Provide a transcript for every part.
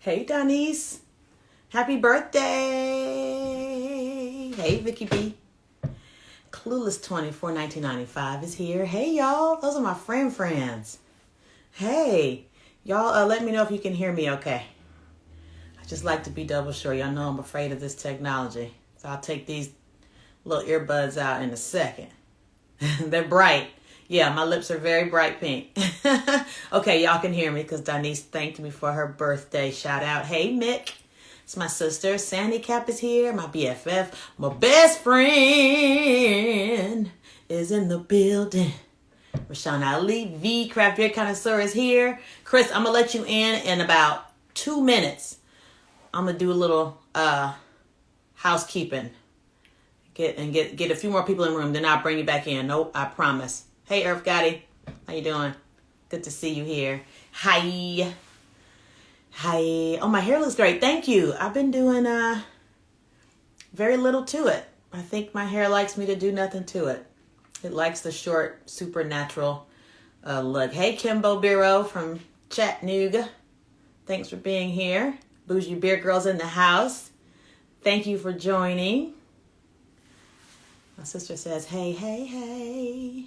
Hey, Denise. Happy birthday. Hey, Vicky B. Clueless 24 1995 is here. Hey, y'all. Those are my friends. Hey, y'all, let me know if you can hear me okay. I just like to be double sure. Y'all know I'm afraid of this technology. So I'll take these little earbuds out in a second. They're bright. Yeah, my lips are very bright pink. Okay, y'all can hear me because Denise thanked me for her birthday. Shout out. Hey, Mick. It's my sister. Sandy Cap is here. My BFF. My best friend is in the building. Rashawn Ali, the craft beer connoisseur, is here. Chris, I'm going to let you in about 2 minutes. I'm going to do a little housekeeping. Get a few more people in the room. Then I'll bring you back in. Nope, I promise. Hey, Earth Gotti. How you doing? Good to see you here. Hi. Oh, my hair looks great. Thank you. I've been doing very little to it. I think my hair likes me to do nothing to it. It likes the short, supernatural look. Hey, Kimbo Biro from Chattanooga. Thanks for being here. Bougie Beer Girls in the house. Thank you for joining. My sister says, hey.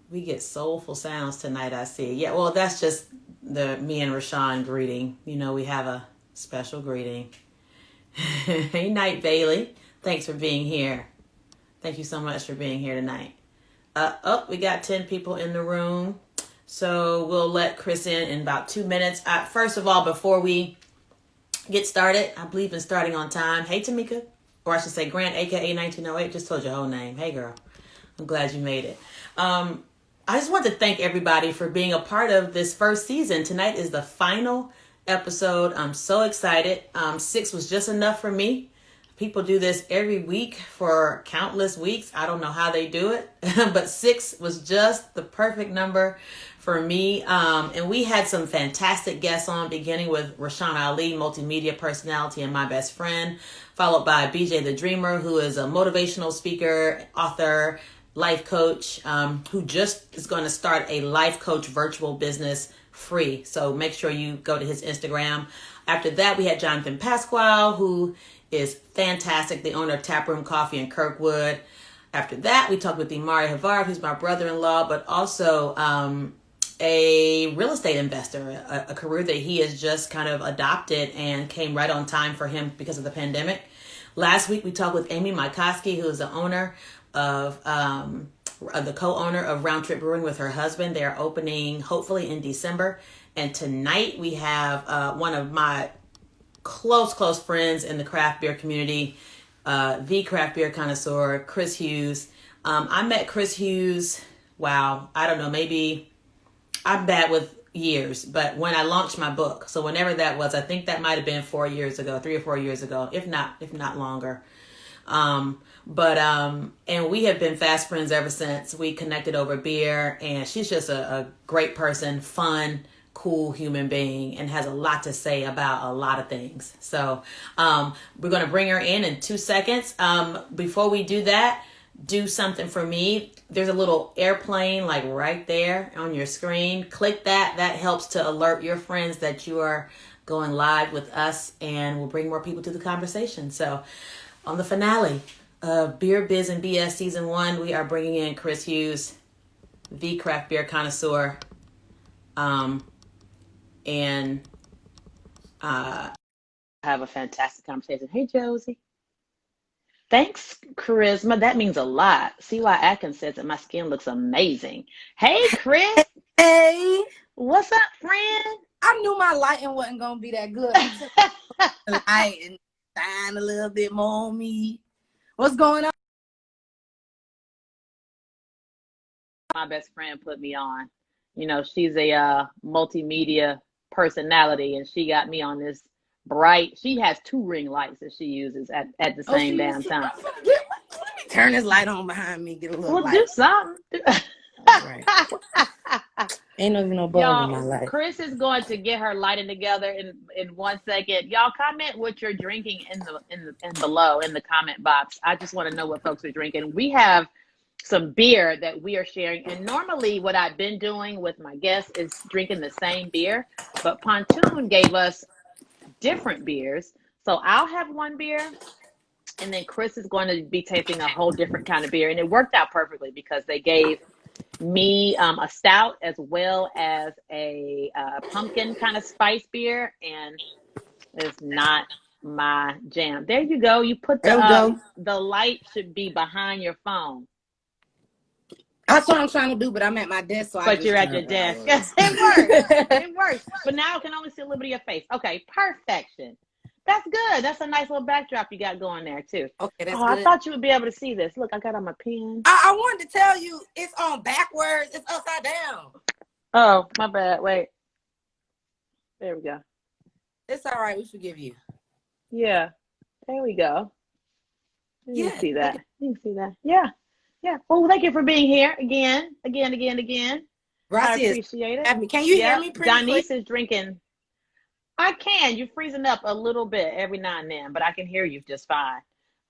We get soulful sounds tonight, I see. Yeah, well, that's just me and Rashawn greeting. You know, we have a special greeting. Hey, Night Bailey. Thanks for being here. Thank you so much for being here tonight. We got 10 people in the room. So we'll let Chris in about 2 minutes. First of all, before we get started, I believe in starting on time. Hey, Tamika. Or I should say Grant, a.k.a. 1908. Just told your whole name. Hey, girl. I'm glad you made it. I just want to thank everybody for being a part of this first season. Tonight is the final episode. I'm so excited. 6 was just enough for me. People do this every week for countless weeks. I don't know how they do it, but 6 was just the perfect number for me. And we had some fantastic guests on, beginning with Rashawn Ali, multimedia personality and my best friend, followed by BJ the Dreamer, who is a motivational speaker, author, life coach, who just is going to start a life coach virtual business free. So make sure you go to his Instagram. After that, we had Jonathan Pasquale, who is fantastic, the owner of Taproom Coffee in Kirkwood. After that, we talked with Imari Havard, who's my brother-in-law, but also a real estate investor, a career that he has just kind of adopted and came right on time for him because of the pandemic. Last week, we talked with Amy Mykoski, who is the owner of the co-owner of Round Trip Brewing with her husband. They are opening hopefully in December. And tonight we have one of my close friends in the craft beer community, the craft beer connoisseur, Chris Hughes. I met Chris Hughes, I don't know, maybe I'm bad with years, but when I launched my book, so whenever that was, I think that might have been 4 years ago, 3 or 4 years ago, if not longer. And we have been fast friends ever since. We connected over beer, and she's just a great person, fun, cool human being, and has a lot to say about a lot of things. So we're going to bring her in 2 seconds. Before we do that, do something for me. There's a little airplane like right there on your screen. Click that. That helps to alert your friends that you are going live with us, and we'll bring more people to the conversation. So on the finale of Beer, Biz, and BS Season 1, we are bringing in Chris Hughes, the craft beer connoisseur, and have a fantastic conversation. Hey, Josie. Thanks, Charisma. That means a lot. CY Atkins says that my skin looks amazing. Hey, Chris. Hey, What's up, friend? I knew my lighting wasn't gonna be that good. The light and shine a little bit more on me. What's going on? My best friend put me on. You know, she's a multimedia personality, and she got me on this bright. She has 2 ring lights that she uses at the same damn time. Let me turn this light on behind me. Get a little light. Do something. Right. Ain't no bulb in my light. Chris is going to get her lighting together in 1 second. Y'all comment what you're drinking in below in the comment box. I just want to know what folks are drinking. We have some beer that we are sharing. And normally what I've been doing with my guests is drinking the same beer, but Pontoon gave us different beers. So I'll have one beer, and then Chris is going to be tasting a whole different kind of beer. And it worked out perfectly because they gave me a stout as well as a pumpkin kind of spice beer, and it's not my jam. There you go. You put There we go. the light should be behind your phone. That's what I'm trying to do, but I'm at my desk, so But you're at your desk. Yes, it works. It works. But now I can only see a little bit of your face. Okay, perfection. That's good. That's a nice little backdrop you got going there too. Okay, that's good. good. I thought you would be able to see this. Look, I got on my pen. I wanted to tell you it's on backwards. It's upside down. Oh, my bad. Wait. There we go. It's all right. We forgive you. Yeah. There we go. You can see that. Okay. You can see that. Yeah. Yeah. Well, thank you for being here again. Gracias. I appreciate it. Can you hear me pretty Denise quick? is drinking. I can. You're freezing up a little bit every now and then, but I can hear you just fine.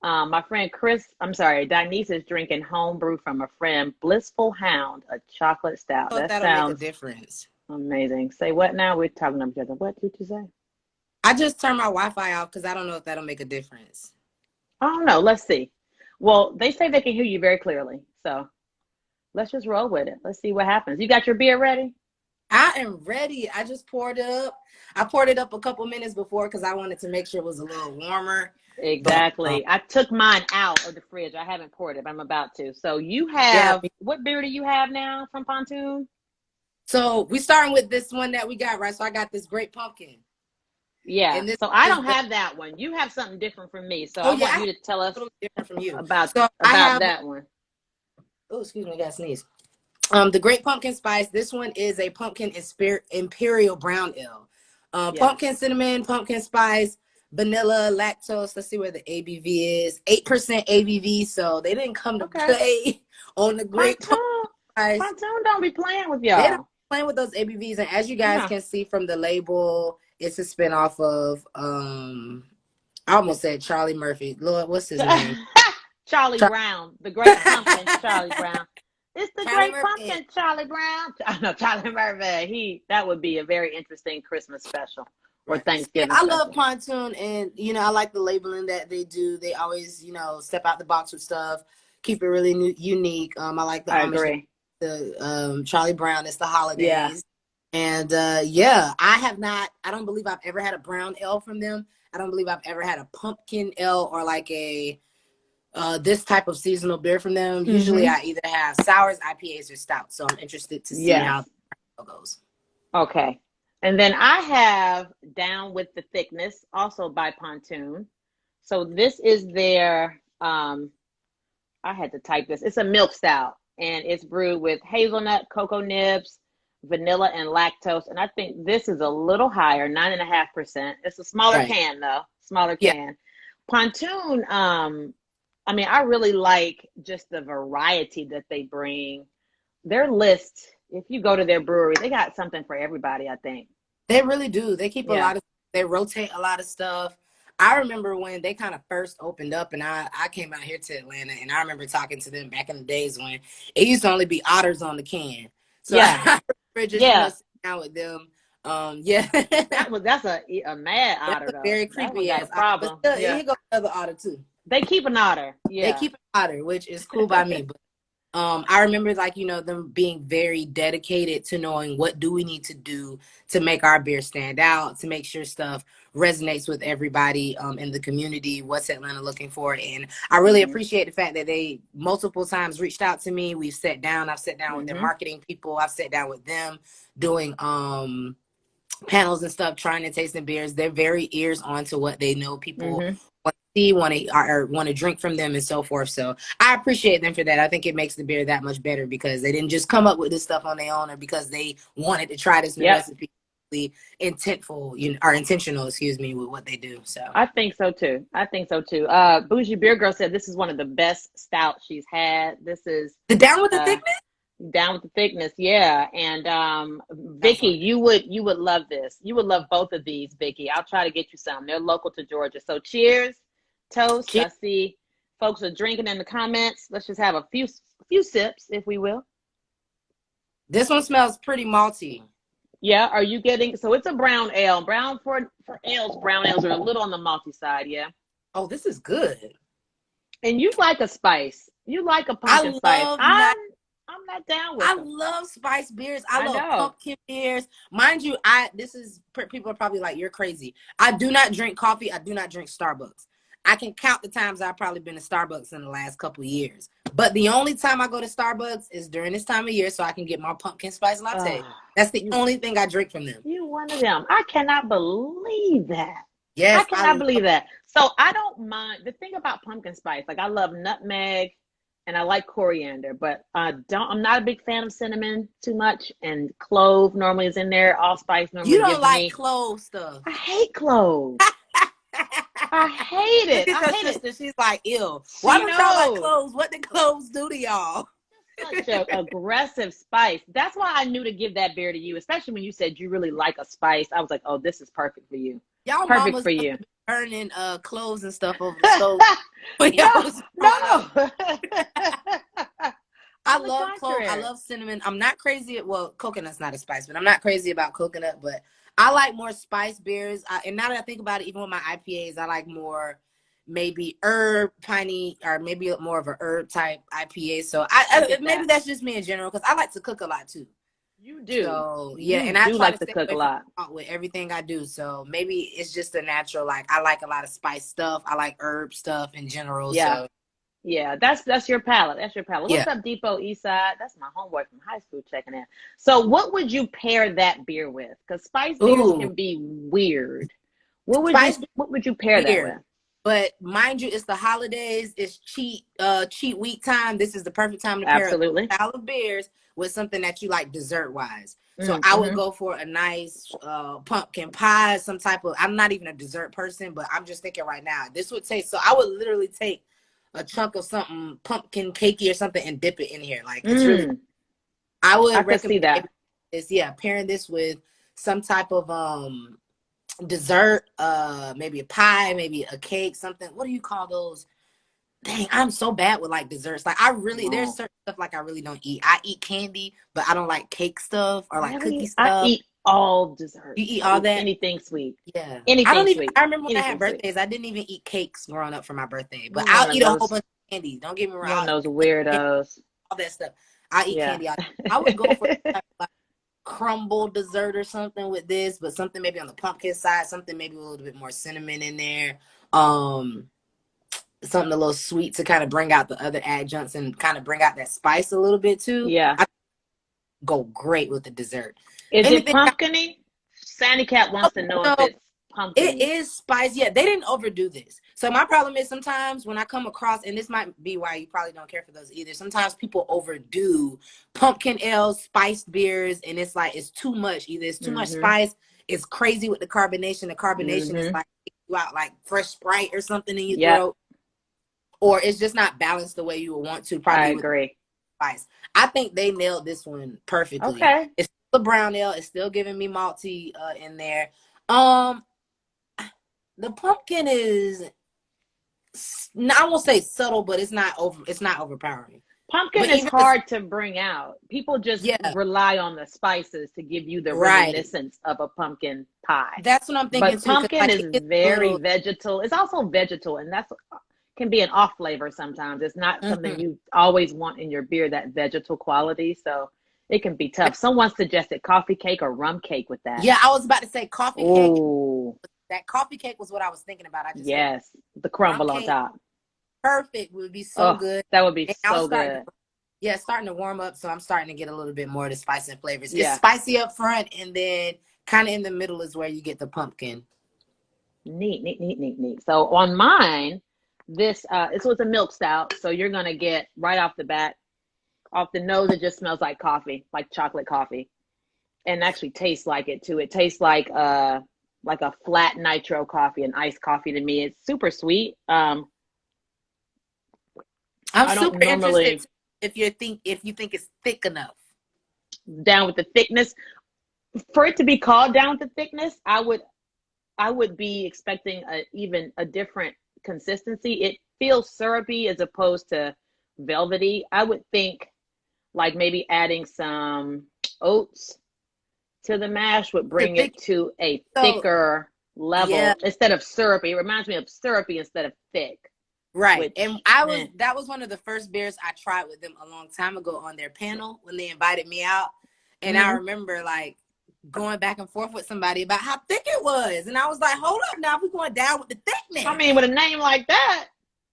My friend Denise is drinking homebrew from a friend, Blissful Hound, a chocolate stout. That sounds make a difference. Amazing. Say what now? We're talking to each other. What did you say? I just turned my Wi-Fi off because I don't know if that'll make a difference. I don't know. Let's see. Well, they say they can hear you very clearly. So let's just roll with it. Let's see what happens. You got your beer ready? I am ready. I just poured it up. I poured it up a couple minutes before because I wanted to make sure it was a little warmer. Exactly. But, I took mine out of the fridge. I haven't poured it, but I'm about to. So you have, what beer do you have now from Pontoon? So we starting with this one that we got, right? So I got this great pumpkin. Yeah. So I don't have that one. You have something different from me. So I want you to tell us different from you about that one. Oh, excuse me, I got to sneeze. The Great Pumpkin Spice. This one is a pumpkin imperial brown ale. Pumpkin cinnamon, pumpkin spice, vanilla, lactose. Let's see where the ABV is. 8% ABV. So they didn't come to play on the Great Pumpkin Spice. Pontoon don't be playing with y'all. They don't be playing with those ABVs. And as you guys can see from the label, it's a spinoff of I almost said Charlie Murphy. Lord, what's his name? Charlie Brown. The Great Pumpkin, Charlie Brown. It's the Great Pumpkin, Charlie Brown. I know Charlie Murphy. That would be a very interesting Christmas special or Thanksgiving. I love Pontoon, and I like the labeling that they do. They always, step out the box with stuff, keep it really unique. I like the agree. The Charlie Brown. It's the holidays, and I don't believe I've ever had a brown ale from them. I don't believe I've ever had a pumpkin ale or like a this type of seasonal beer from them. Mm-hmm. Usually I either have sours, IPAs, or stouts. So I'm interested to see how it goes. Okay. And then I have Down with the Thickness, also by Pontoon. So this is their, I had to type this. It's a milk stout, and it's brewed with hazelnut, cocoa nibs, vanilla, and lactose. And I think this is a little higher, 9.5%. It's a smaller can, though. Smaller can. Pontoon, I really like just the variety that they bring. Their list, if you go to their brewery, they got something for everybody, I think. They really do. They keep they rotate a lot of stuff. I remember when they kind of first opened up, and I came out here to Atlanta, and I remember talking to them back in the days when it used to only be otters on the can. So I remember just sitting down with them. That's a mad otter, though. Very creepy ass problem. Here goes another otter too. They keep an otter. Yeah. They keep an otter, which is cool by me. But I remember them being very dedicated to knowing what do we need to do to make our beer stand out, to make sure stuff resonates with everybody in the community. What's Atlanta looking for? And I really appreciate the fact that they multiple times reached out to me. We've sat down. I've sat down with their marketing people. I've sat down with them doing panels and stuff, trying to taste the beers. They're very ears on to what they know people want to see, want to drink from them, and so forth. So I appreciate them for that. I think it makes the beer that much better because they didn't just come up with this stuff on their own or because they wanted to try this new recipe. Intentional, with what they do. So I think so too. Bougie Beer Girl said this is one of the best stouts she's had. This is the Down with the Thickness. Down with the Thickness, yeah. And Vicky, you would love this. You would love both of these, Vicky. I'll try to get you some. They're local to Georgia. So cheers, toast. Cheers. I see folks are drinking in the comments. Let's just have a few sips, if we will. This one smells pretty malty. Yeah. Are you getting? So it's a brown ale. Brown for ales. Brown ales are a little on the malty side. Yeah. Oh, this is good. And you like a spice. You like a pumpkin I spice. love I'm not down with I them. love spice beers. I I love know. pumpkin beers. Mind you, people are probably like, you're crazy. I do not drink coffee. I do not drink Starbucks. I can count the times I've probably been to Starbucks in the last couple of years. But the only time I go to Starbucks is during this time of year so I can get my pumpkin spice latte. That's the only thing I drink from them. You one of them. I cannot believe that. Yes, I cannot believe that. So I don't mind. The thing about pumpkin spice, like I love nutmeg and I like coriander, but I'm not a big fan of cinnamon too much. And clove normally is in there. Allspice normally You don't gives like me. clove stuff. I hate clove. I hate it. Look at I your hate sister. it. She's like, ew. Why don't y'all like cloves? What did cloves do to y'all? Such an aggressive spice. That's why I knew to give that beer to you, especially when you said you really like a spice. I was like, oh, this is perfect for you. Y'all Perfect mamas for you. burning clothes and stuff over the stove. No. I love clove. I love cinnamon. I'm not crazy coconut's not a spice, but I'm not crazy about coconut. But I like more spice beers. And now that I think about it, even with my IPAs, I like more maybe herb, piney, or maybe more of a herb type IPA. So maybe that's just me in general because I like to cook a lot too. You do. So yeah, you and I do try like to cook a lot with everything I do. So maybe it's just a natural. Like I like a lot of spice stuff. I like herb stuff in general. Yeah. So yeah, that's your palate. That's your palate. What's up, Depot Eastside? That's my homeboy from high school checking in. So what would you pair that beer with? Because spice beers can be weird. What would you pair that with? But mind you, it's the holidays. It's cheat week time. This is the perfect time to pair Absolutely. a style of beers with something that you like dessert wise. So I would go for a nice pumpkin pie, some type of. I'm not even a dessert person, but I'm just thinking right now. This would taste. So I would literally take a chunk of something pumpkin cakey or something and dip it in here. Like it's really. I would recommend that. Pairing this with some type of dessert, maybe a pie, maybe a cake, something. What do you call those? Dang, I'm so bad with like desserts. Like there's certain stuff like I really don't eat. I eat candy, but I don't like cake stuff or like cookie stuff. I eat all desserts. You eat all that? Anything sweet. Yeah. Anything sweet. I remember when I had birthdays, I didn't even eat cakes growing up for my birthday. But I'll eat a whole bunch of candy. Don't get me wrong. Those weirdos. All that stuff. I eat candy. I would go for like crumble dessert or something with this, but something maybe on the pumpkin side, something maybe a little bit more cinnamon in there. Something a little sweet to kind of bring out the other adjuncts and kind of bring out that spice a little bit too. Yeah. I go great with the dessert. Is it pumpkin-y? Sandy Cat wants to know if it's pumpkin. It is spicy. Yeah, they didn't overdo this. So my problem is sometimes when I come across, and this might be why you probably don't care for those either. Sometimes people overdo pumpkin ales, spiced beers, and it's like it's too much. Either it's too much spice, it's crazy with the carbonation. The carbonation is like you out like fresh Sprite or something in your throat, or it's just not balanced the way you would want to. Probably I agree. Spice. I think they nailed this one perfectly. Okay, it's still a brown ale. It's still giving me malty in there. The pumpkin is, I won't say subtle, but it's not overpowering. Pumpkin is hard to bring out. People just rely on the spices to give you the reminiscence of a pumpkin pie. That's what I'm thinking. But pumpkin is very vegetal. It's also vegetal, and that's can be an off flavor sometimes. It's not something you always want in your beer, that vegetal quality. So it can be tough. Someone suggested coffee cake or rum cake with that. Yeah, I was about to say coffee cake. That coffee cake was what I was thinking about. The crumble on top. Perfect. Would be so good. That would be so good. It's starting to warm up, so I'm starting to get a little bit more of the spice and flavors. It's spicy up front, and then kind of in the middle is where you get the pumpkin. Neat. So on mine, this was a milk stout. So you're gonna get right off the bat, off the nose, it just smells like coffee, like chocolate coffee, and actually tastes like it too. It tastes like a flat nitro coffee, an iced coffee to me. It's super sweet. I'm super interested if you think it's thick enough. Down with the thickness. For it to be called down with the thickness, I would be expecting a different consistency. It feels syrupy as opposed to velvety. I would think like maybe adding some oats to the mash would The bring it thick, to a so thicker yeah, level instead of syrupy. It reminds me of syrupy instead of thick, right. And which that was one of the first beers I tried with them a long time ago on their panel when they invited me out. And I mm-hmm. remember like going back and forth with somebody about how thick it was. And I was like, hold up now, we're going down with the I thickness. mean, with a name like that,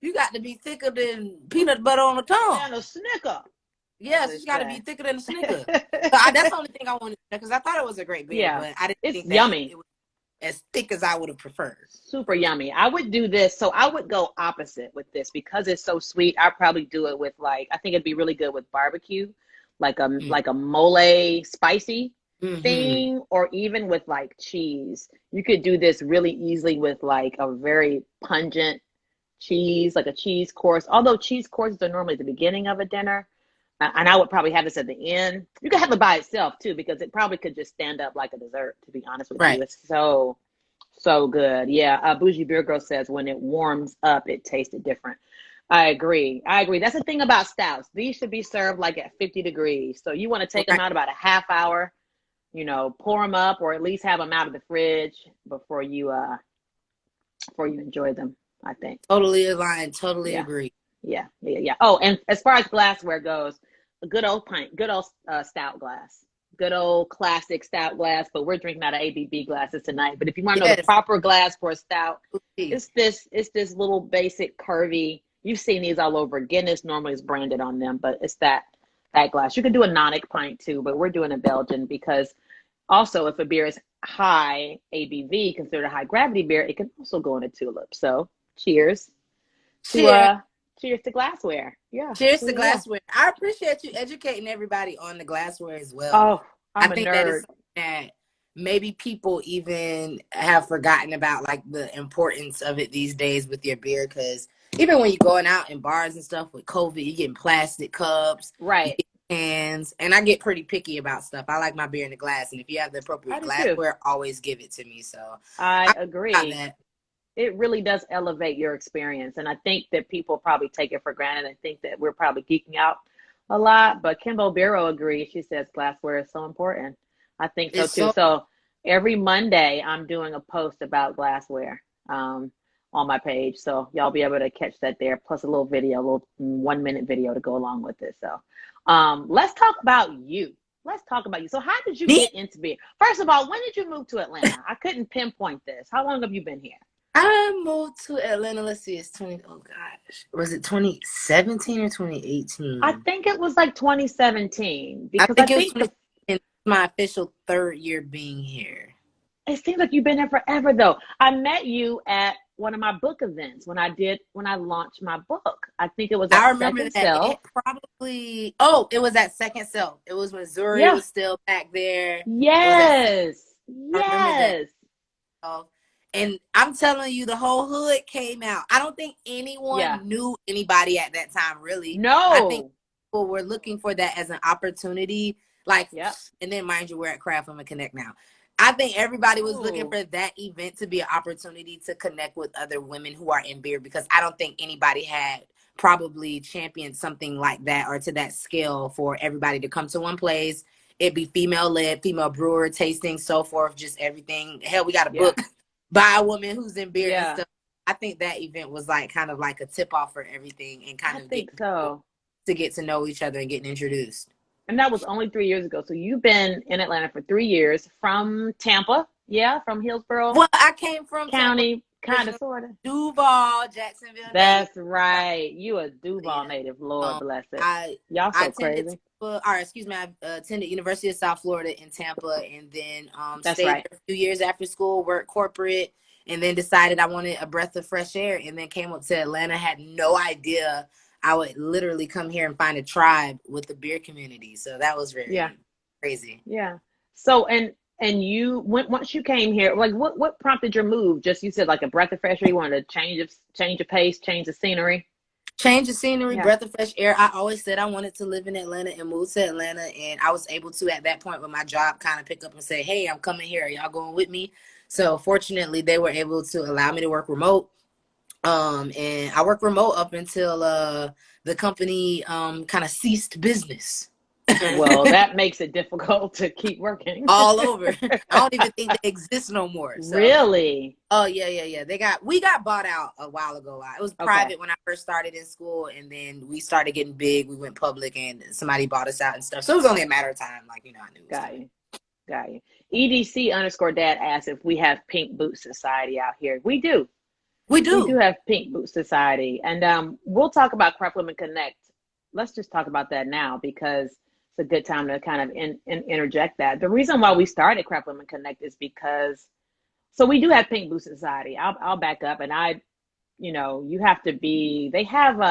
You got to be thicker than peanut butter on the tongue. and a snicker. Yes, it's got to be thicker than a Snicker. That's the only thing I wanted to know because I thought it was a great beer, Yeah, but I didn't it's think that yummy. it was as thick as I would have preferred. Super yummy. I would do this. So I would go opposite with this because it's so sweet. I'd probably do it with like, I think it'd be really good with barbecue, like a mole spicy thing, or even with like cheese. You could do this really easily with like a very pungent cheese, like a cheese course. Although cheese courses are normally the beginning of a dinner. And I would probably have this at the end. You could have it by itself too, because it probably could just stand up like a dessert, to be honest with you. It's so good. Yeah. Bougie Beer Girl says when it warms up, it tasted different. I agree. That's the thing about stouts. These should be served like at 50 degrees. So you want to take them out about a half hour, pour them up, or at least have them out of the fridge before you enjoy them, I think. Totally aligned. Totally agree. Yeah. Oh, and as far as glassware goes, a good old pint, good old stout glass, good old classic stout glass. But we're drinking out of ABB glasses tonight. But if you want to know the proper glass for a stout, it's this little basic curvy. You've seen these all over. Guinness normally is branded on them, but it's that glass. You can do a Nonic pint too, but we're doing a Belgian because also if a beer is high ABV, considered a high gravity beer, it can also go in a tulip. So cheers to glassware. Yeah. Cheers to glassware. I appreciate you educating everybody on the glassware as well. Oh, I think nerd. that is something that maybe people even have forgotten about, like the importance of it these days with your beer. Because even when you're going out in bars and stuff with COVID, you're getting plastic cups, right? Cans, and I get pretty picky about stuff. I like my beer in the glass, and if you have the appropriate glassware, always give it to me. So I agree. It really does elevate your experience. And I think that people probably take it for granted and think that we're probably geeking out a lot. But Kimbo Barrow agrees. She says glassware is so important. I think so too. So every Monday I'm doing a post about glassware on my page. So y'all be able to catch that there. Plus a little video, a little 1-minute video to go along with it. So let's talk about you. So how did you get into beer? First of all, when did you move to Atlanta? I couldn't pinpoint this. How long have you been here? I moved to Atlanta. Let's see, was it 2017 or 2018? I think it was like 2017 because I think it's my official 3rd year being here. It seems like you've been there forever though. I met you at one of my book events when I launched my book. I think it was at Second Self. It was at Second Self. It was when Zuri was still back there. Yes. And I'm telling you, the whole hood came out. I don't think anyone knew anybody at that time, really. No. I think people were looking for that as an opportunity. And then mind you, we're at Craft Women Connect now. I think everybody was looking for that event to be an opportunity to connect with other women who are in beer, because I don't think anybody had probably championed something like that or to that scale for everybody to come to one place. It'd be female-led, female brewer, tasting, so forth, just everything. Hell, we got a book by a woman who's in beer and stuff. I think that event was kind of like a tip-off for everything and to get to know each other and getting introduced. And that was only 3 years ago. So you've been in Atlanta for 3 years from Tampa. Yeah, from Hillsborough. Well, I came from County, kind of, sort of. Duval, Jacksonville. That's right. You a Duval native. Lord bless it. Y'all so crazy. I attended University of South Florida in Tampa, and then stayed there a few years after school, worked corporate, and then decided I wanted a breath of fresh air, and then came up to Atlanta. Had no idea I would literally come here and find a tribe with the beer community. So that was very crazy. Yeah. So and you once you came here, like what prompted your move? Just you said like a breath of fresh air. You wanted to change of pace, change the scenery. Change the scenery, breath of fresh air. I always said I wanted to live in Atlanta and move to Atlanta. And I was able to, at that point with my job, kind of pick up and say, hey, I'm coming here. Are y'all going with me? So fortunately, they were able to allow me to work remote. And I worked remote up until the company kind of ceased business. Well, that makes it difficult to keep working. All over. I don't even think they exist no more. So, Really? oh yeah. We got bought out a while ago. It was Okay. private when I first started in school, and then we started getting big. We went public, and somebody bought us out and stuff. So it was only a matter of time. Like, I knew it was coming. Got you. EDC_dad asked if we have Pink Boot Society out here. We do. We We do do. have Pink Boot Society. And we'll talk about Craft Women Connect. Let's just talk about that now because it's a good time to kind of interject that. The reason why we started Craft Women Connect is because, so we do have Pink Boot Society. I'll back up, and you have to be, they have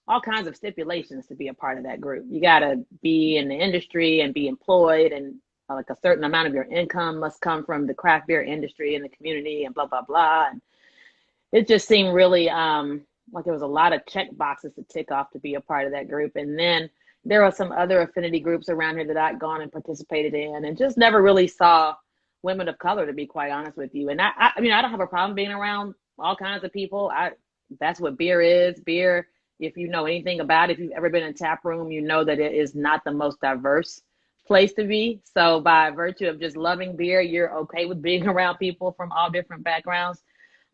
all kinds of stipulations to be a part of that group. You got to be in the industry and be employed, and like a certain amount of your income must come from the craft beer industry and the community and blah, blah, blah. And it just seemed really like there was a lot of check boxes to tick off to be a part of that group. And then there are some other affinity groups around here that I'd gone and participated in and just never really saw women of color, to be quite honest with you. And I mean, I don't have a problem being around all kinds of people. That's what beer is. Beer, if you know anything about it, if you've ever been in a tap room, you know that it is not the most diverse place to be. So by virtue of just loving beer, you're okay with being around people from all different backgrounds.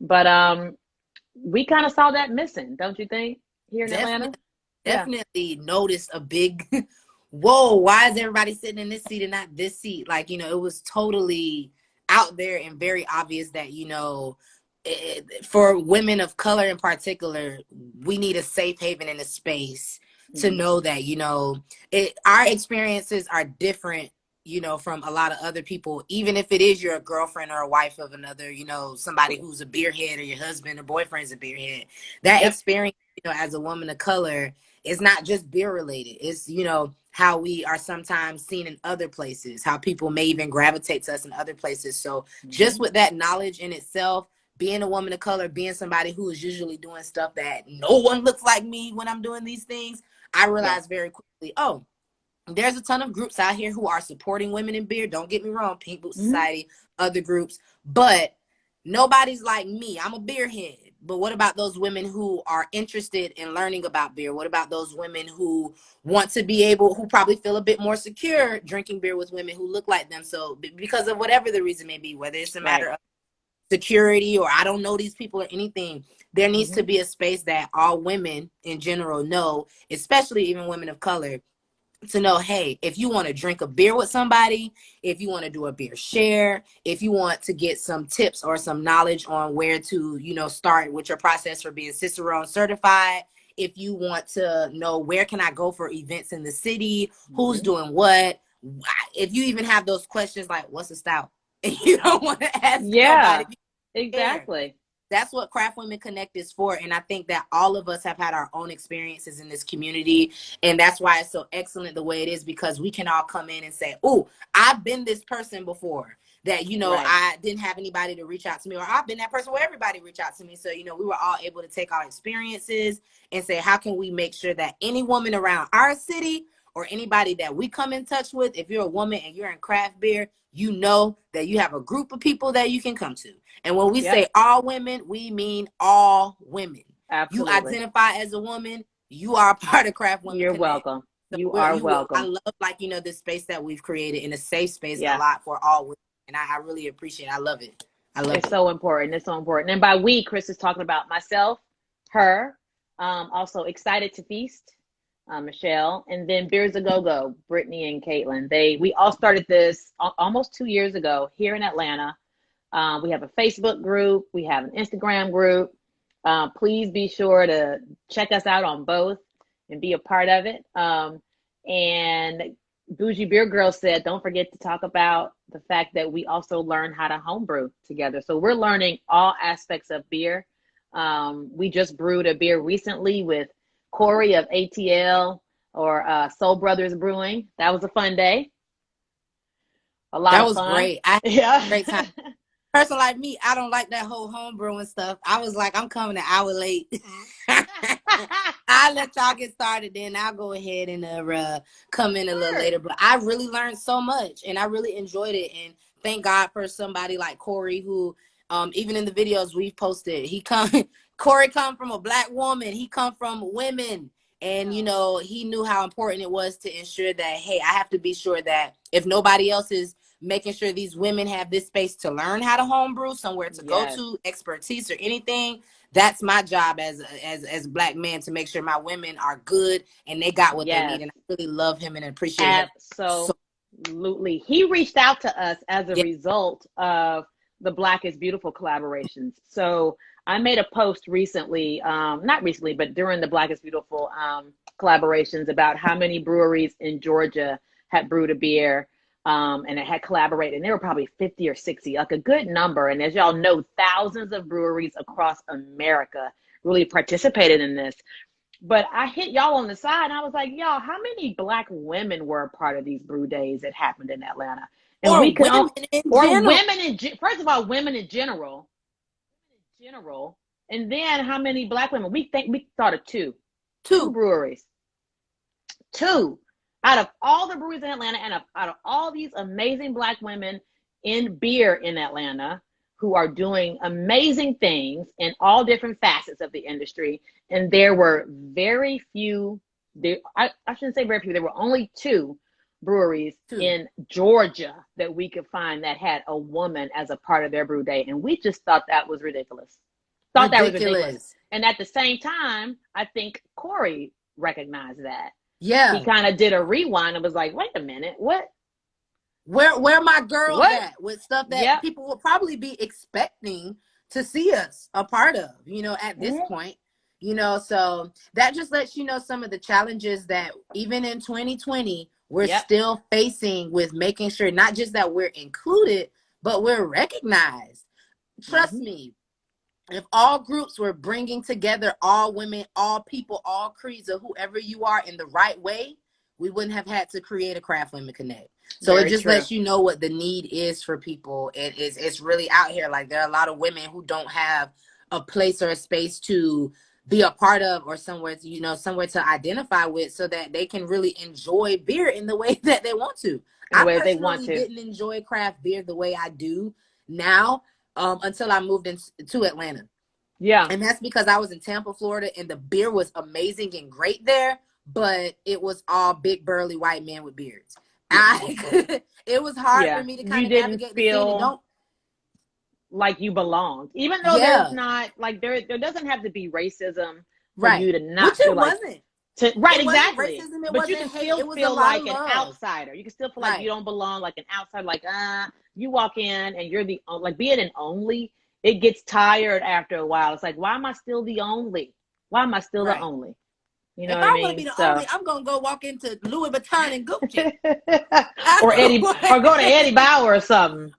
But we kind of saw that missing, don't you think, here in Atlanta? Definitely noticed a big whoa, why is everybody sitting in this seat and not this seat? Like, it was totally out there and very obvious that, for women of color in particular, we need a safe haven and a space to know that, our experiences are different, from a lot of other people, even if it is your girlfriend or a wife of another, somebody who's a beerhead, or your husband or boyfriend's a beerhead. That experience, as a woman of color, is not just beer related. It's, how we are sometimes seen in other places, how people may even gravitate to us in other places. So just with that knowledge in itself, being a woman of color, being somebody who is usually doing stuff that no one looks like me when I'm doing these things, I realized very quickly, oh, there's a ton of groups out here who are supporting women in beer. Don't get me wrong, Pink Boot Society, other groups, but nobody's like me. I'm a beerhead. But what about those women who are interested in learning about beer? What about those women who want to be able, who probably feel a bit more secure drinking beer with women who look like them? So because of whatever the reason may be, whether it's a matter of security or I don't know these people or anything, there needs to be a space that all women in general know, especially even women of color, to know, hey, if you want to drink a beer with somebody, if you want to do a beer share, if you want to get some tips or some knowledge on where to, start with your process for being Cicerone certified, if you want to know where can I go for events in the city, who's doing what, if you even have those questions like, what's a stout? And you don't want to ask nobody. Exactly. That's what Craft Women Connect is for. And I think that all of us have had our own experiences in this community. And that's why it's so excellent the way it is, because we can all come in and say, oh, I've been this person before that, I didn't have anybody to reach out to me, or I've been that person where everybody reached out to me. So, we were all able to take our experiences and say, how can we make sure that any woman around our city or anybody that we come in touch with, if you're a woman and you're in craft beer, you know that you have a group of people that you can come to. And when we say all women, we mean all women. Absolutely. You identify as a woman, you are a part of Craft Women You're Connect. welcome. So you are welcome. I love, this space that we've created in a safe space a lot for all women. And I really appreciate it. I love it. It's so important. It's so important. And by we, Chris is talking about myself, her, also Excited to Feast, Michelle, and then Beers a Go-Go, Brittany and Caitlin. We all started this almost 2 years ago here in Atlanta. We have a Facebook group. We have an Instagram group. Please be sure to check us out on both and be a part of it. And Bougie Beer Girl said, don't forget to talk about the fact that we also learn how to homebrew together. So we're learning all aspects of beer. We just brewed a beer recently with Corey of ATL or Soul Brothers Brewing. That was a fun day. A lot of fun. That was great. I had a great time. Person like me, I don't like that whole homebrewing stuff. I was like, I'm coming an hour late. I'll let y'all get started, then I'll go ahead and come in a little later. But I really learned so much, and I really enjoyed it. And thank God for somebody like Corey, who Even in the videos we've posted, Corey come from a Black woman. He come from women. And, you know, he knew how important it was to ensure that, hey, I have to be sure that if nobody else is making sure these women have this space to learn how to homebrew, somewhere to go to, expertise or anything, that's my job as a Black man, to make sure my women are good and they got what they need. And I really love him and appreciate him. Absolutely. He reached out to us as a result of the Black is Beautiful collaborations. So I made a post recently, not recently, but during the Black is Beautiful collaborations, about how many breweries in Georgia had brewed a beer and it had collaborated. And there were probably 50 or 60, like a good number. And as y'all know, thousands of breweries across America really participated in this. But I hit y'all on the side and I was like, y'all, how many Black women were a part of these brew days that happened in Atlanta? And or we could, first of all, women in general, and then how many Black women? We thought of two breweries, two out of all the breweries in Atlanta, and out of all these amazing Black women in beer in Atlanta who are doing amazing things in all different facets of the industry. And there were very few, I shouldn't say very few, there were only two breweries in Georgia that we could find that had a woman as a part of their brew day. And we just thought that was ridiculous. That was ridiculous. And at the same time, I think Corey recognized that. Yeah. He kind of did a rewind and was like, wait a minute, what? Where my girls at with stuff that people will probably be expecting to see us a part of, you know, at this point, you know, so that just lets you know some of the challenges that even in 2020, we're still facing with making sure not just that we're included, but we're recognized. Trust me, if all groups were bringing together all women, all people, all creeds, or whoever you are in the right way, we wouldn't have had to create a Craft Women Connect. So it just lets you know what the need is for people. It's really out here. Like, there are a lot of women who don't have a place or a space to be a part of, or somewhere to, you know, somewhere to identify with, so that they can really enjoy beer in the way that they want to. I personally didn't enjoy craft beer the way I do now until I moved to Atlanta. Yeah. And that's because I was in Tampa, Florida, and the beer was amazing and great there, but it was all big burly white men with beards. It was hard for me to kind of navigate the scene and don't like you belonged, even though there's not like there doesn't have to be racism for you to not feel like exactly. Racism, but you can still feel like an outsider. You can still feel like you don't belong, like an outsider. Like you walk in and you're the like being an only. It gets tired after a while. It's like, why am I still the only? Why am I still the only? You know, if I want to be the only, I'm gonna go walk into Louis Vuitton and Gucci, or go to Eddie Bauer or something,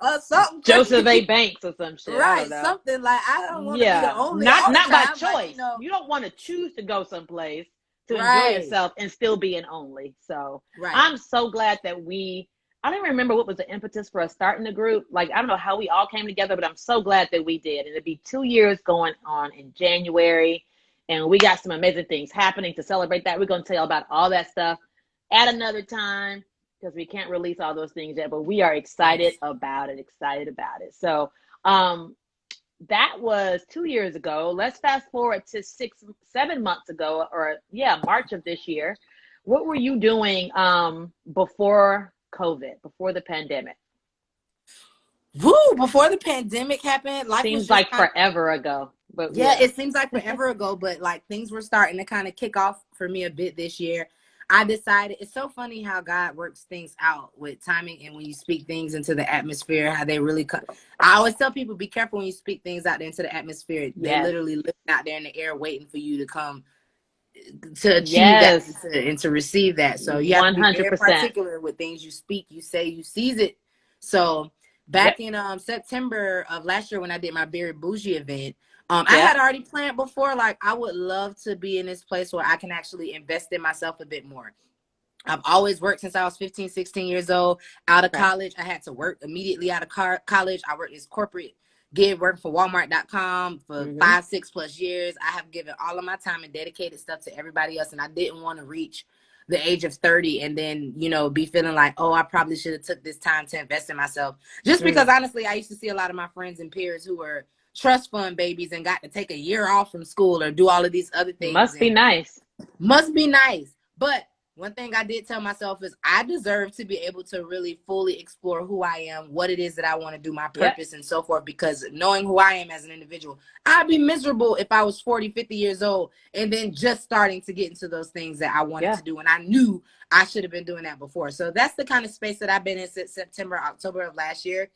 Joseph crazy. A. Banks or some shit, right? Something like, I don't want to be the only. Not by choice. Like, you don't want to choose to go someplace to enjoy yourself and still be an only. So I'm so glad that I don't even remember what was the impetus for us starting the group. Like, I don't know how we all came together, but I'm so glad that we did. And it'll be 2 years going on in January. And we got some amazing things happening to celebrate that. We're going to tell you about all that stuff at another time, because we can't release all those things yet, but we are excited about it, So that was 2 years ago. Let's fast forward to 7 months ago, or March of this year. What were you doing before COVID, before the pandemic? Before the pandemic happened, life seems like forever ago. But it seems like forever ago, but like things were starting to kind of kick off for me a bit this year. I decided, it's so funny how God works things out with timing, and when you speak things into the atmosphere, how they really come. I always tell people, be careful when you speak things out there into the atmosphere. They literally live out there in the air waiting for you to come to achieve that and to receive that. So you have to be very particular with things you speak, you say, you seize it. So back in September of last year, when I did my Berry Bougie event, I had already planned before, like, I would love to be in this place where I can actually invest in myself a bit more. I've always worked since I was 15, 16 years old. Out of college, I had to work immediately out of college. I worked as corporate gig, working for Walmart.com for 5-6+ years. I have given all of my time and dedicated stuff to everybody else, and I didn't want to reach the age of 30 and then, you know, be feeling like, oh, I probably should have took this time to invest in myself. Just because honestly, I used to see a lot of my friends and peers who were trust fund babies and got to take a year off from school or do all of these other things. Must be nice. Must be nice. But one thing I did tell myself is I deserve to be able to really fully explore who I am, what it is that I want to do, my purpose and so forth, because knowing who I am as an individual, I'd be miserable if I was 40, 50 years old and then just starting to get into those things that I wanted to do. And I knew I should have been doing that before. So that's the kind of space that I've been in since September, October of last year.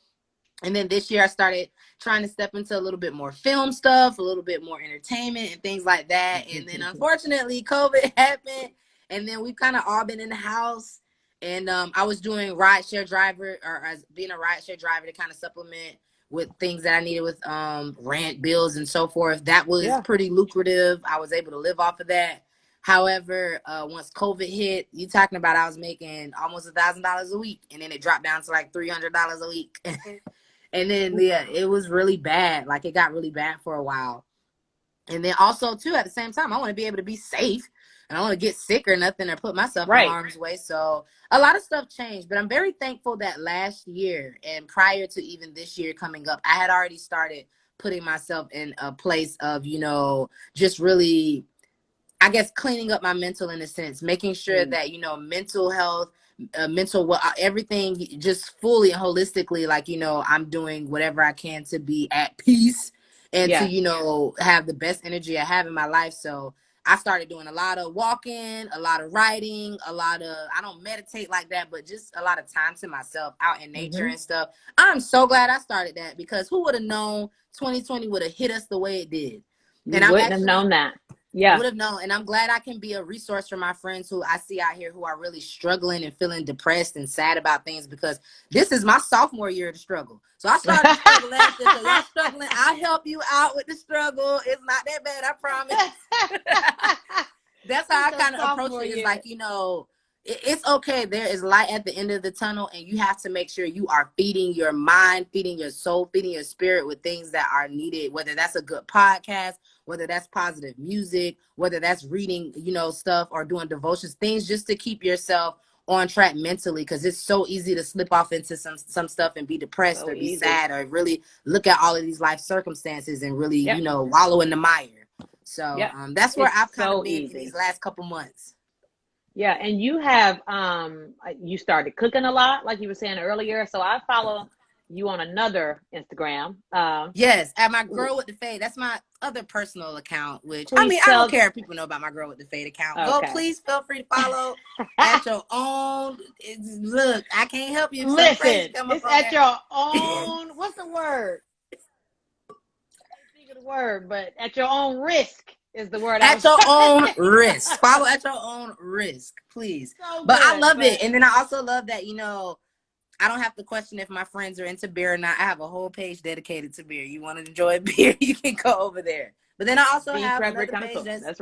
And then this year I started trying to step into a little bit more film stuff, a little bit more entertainment and things like that. And then unfortunately COVID happened. And then we've kind of all been in the house. And I was doing rideshare driver or as being a rideshare driver to kind of supplement with things that I needed with rent, bills and so forth. That was pretty lucrative. I was able to live off of that. However, once COVID hit, you talking about I was making almost $1,000 a week. And then it dropped down to like $300 a week. And then, it was really bad. Like, it got really bad for a while. And then also, too, at the same time, I want to be able to be safe. And I don't want to get sick or nothing or put myself in harm's way. So a lot of stuff changed. But I'm very thankful that last year and prior to even this year coming up, I had already started putting myself in a place of, you know, just really, I guess, cleaning up my mental in a sense, making sure that, you know, mental health, everything just fully and holistically, like, you know, I'm doing whatever I can to be at peace and to, you know, have the best energy I have in my life. So I started doing a lot of walking, a lot of writing, I don't meditate like that, but just a lot of time to myself out in nature and stuff. I'm so glad I started that because who would have known 2020 would have hit us the way it did? And I wouldn't have known that. Would have known. And I'm glad I can be a resource for my friends who I see out here who are really struggling and feeling depressed and sad about things because this is my sophomore year of the struggle. So I started to struggle last year. So y'all struggling, I'll help you out with the struggle. It's not that bad, I promise. That's how I kind of approach it. It's like, you know, it's okay. There is light at the end of the tunnel, and you have to make sure you are feeding your mind, feeding your soul, feeding your spirit with things that are needed, whether that's a good podcast, whether that's positive music, whether that's reading, you know, stuff or doing devotions, things just to keep yourself on track mentally, because it's so easy to slip off into some stuff and be depressed or be sad or really look at all of these life circumstances and really, you know, wallow in the mire. So that's where I've kind of been in these last couple months. Yeah, and you have you started cooking a lot, like you were saying earlier. So I follow you on another Instagram. Yes, at my Girl with the Fade. That's my other personal account, which I mean, I don't care if people know about my Girl with the Fade account. Go, please feel free to follow at your own. Look, I can't help you. Listen, it's at your own. What's the word? I can't think of the word, but at your own risk is the word. At your own risk. Follow at your own risk, please. So but I love it. And then I also love that, you know, I don't have to question if my friends are into beer or not. I have a whole page dedicated to beer. You want to enjoy beer, you can go over there. But then I also have another page that's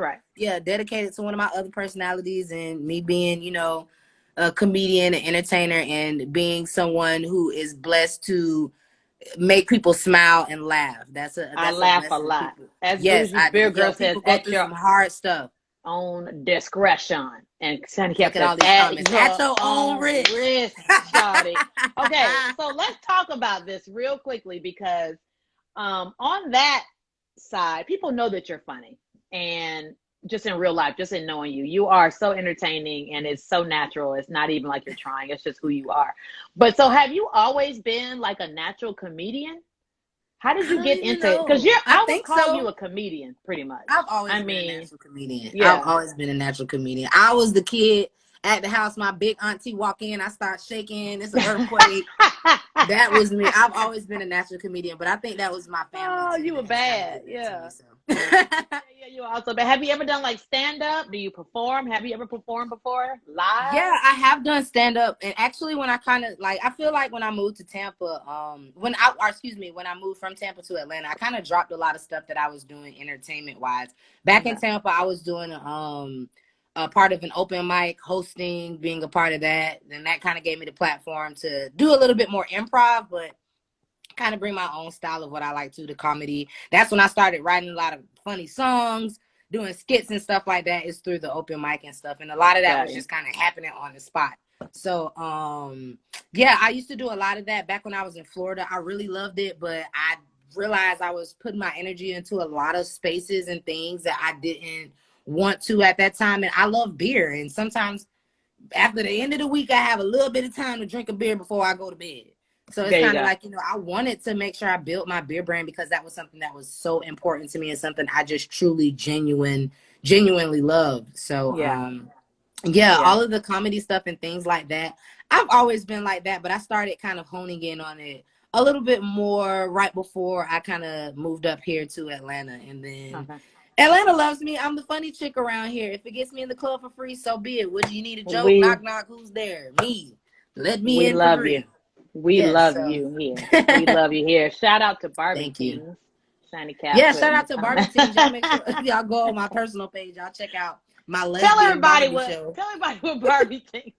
dedicated to one of my other personalities and me being, you know, a comedian, an entertainer, and being someone who is blessed to make people smile and laugh. I laugh a lot. As Beer Girl says, at your some hard stuff. Own discretion. And Sandy kept all these comments. At your own risk. Okay, so let's talk about this real quickly because on that side, people know that you're funny. And just in real life, just in knowing you, you are so entertaining and it's so natural. It's not even like you're trying. It's just who you are. But so have you always been like a natural comedian? How did you get into it? Because I would call you a comedian, pretty much. I've always been a natural comedian. Yeah. I've always been a natural comedian. I was the kid at the house. My big auntie walk in, I start shaking. It's an earthquake. That was me. I've always been a natural comedian, but I think that was my family. Oh, you were bad. Yeah. Yeah, you were also bad. Have you ever done like stand up? Do you perform? Have you ever performed before live? Yeah, I have done stand up. And actually when I kind of like, I feel like when I moved to Tampa, when I moved from Tampa to Atlanta, I kind of dropped a lot of stuff that I was doing entertainment wise. Back in Tampa, I was doing a part of an open mic, hosting, being a part of that. Then that kind of gave me the platform to do a little bit more improv, but kind of bring my own style of what I like to the comedy. That's when I started writing a lot of funny songs. doing skits and stuff like that is through the open mic and stuff. And a lot of that was just kind of happening on the spot. So, yeah, I used to do a lot of that back when I was in Florida. I really loved it, but I realized I was putting my energy into a lot of spaces and things that I didn't want to at that time. And I love beer. And sometimes after the end of the week, I have a little bit of time to drink a beer before I go to bed. So it's kind of like, I wanted to make sure I built my beer brand because that was something that was so important to me and something I just truly genuinely loved. So, all of the comedy stuff and things like that. I've always been like that, but I started kind of honing in on it a little bit more right before I kind of moved up here to Atlanta. And then Atlanta loves me. I'm the funny chick around here. If it gets me in the club for free, so be it. Would you need a joke? Knock, knock. Who's there? Me. Let me in for free. We love you here. We love you here. Shout out to Barbie Teens. Shiny Cap. Yeah, shout out to Barbie Teens. Y'all make sure y'all go on my personal page. Y'all check out my lesbian Tell everybody what Barbie Teens.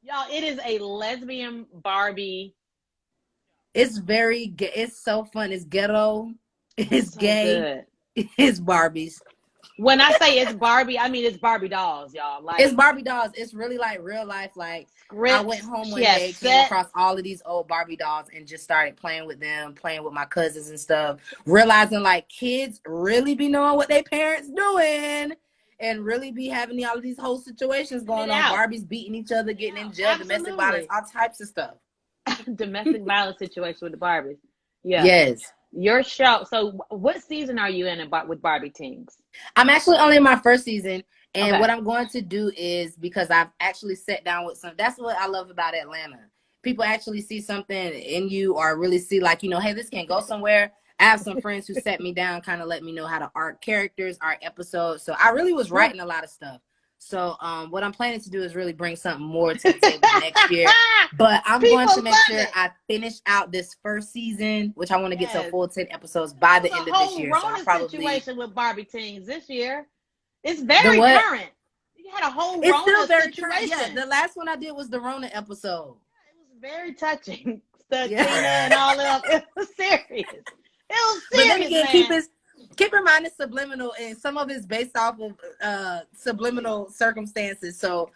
Y'all, it is a lesbian Barbie. It's it's so fun. It's ghetto. It's so gay. Good. It's Barbies. When I say it's Barbie, I mean it's Barbie dolls, y'all. Like, it's Barbie dolls. It's really like real life. Like, I went home one day, came across all of these old Barbie dolls and just started playing with them, playing with my cousins and stuff, realizing like kids really be knowing what their parents doing and really be having all of these whole situations going on. Barbies beating each other, getting in jail, domestic violence, all types of stuff. Domestic violence situation with the Barbies. Yeah. Yes. Your show. So what season are you in with Barbie Teens? I'm actually only in my first season. And what I'm going to do is, because I've actually sat down with that's what I love about Atlanta. People actually see something in you or really see like, hey, this can go somewhere. I have some friends who set me down, kind of let me know how to art characters, art episodes. So I really was writing a lot of stuff. So what I'm planning to do is really bring something more to the table next year. But I'm going to make sure I finish out this first season, which I want to get to a full 10 episodes by the end of this year. So I'll probably situation with Barbie Teens this year. It's very current. You had a whole Rona situation. Current. Yeah, the last one I did was the Rona episode. Yeah, it was very touching. Tina and all of it was serious. It was serious. But then again, keep in mind it's subliminal, and some of it's based off of subliminal circumstances. So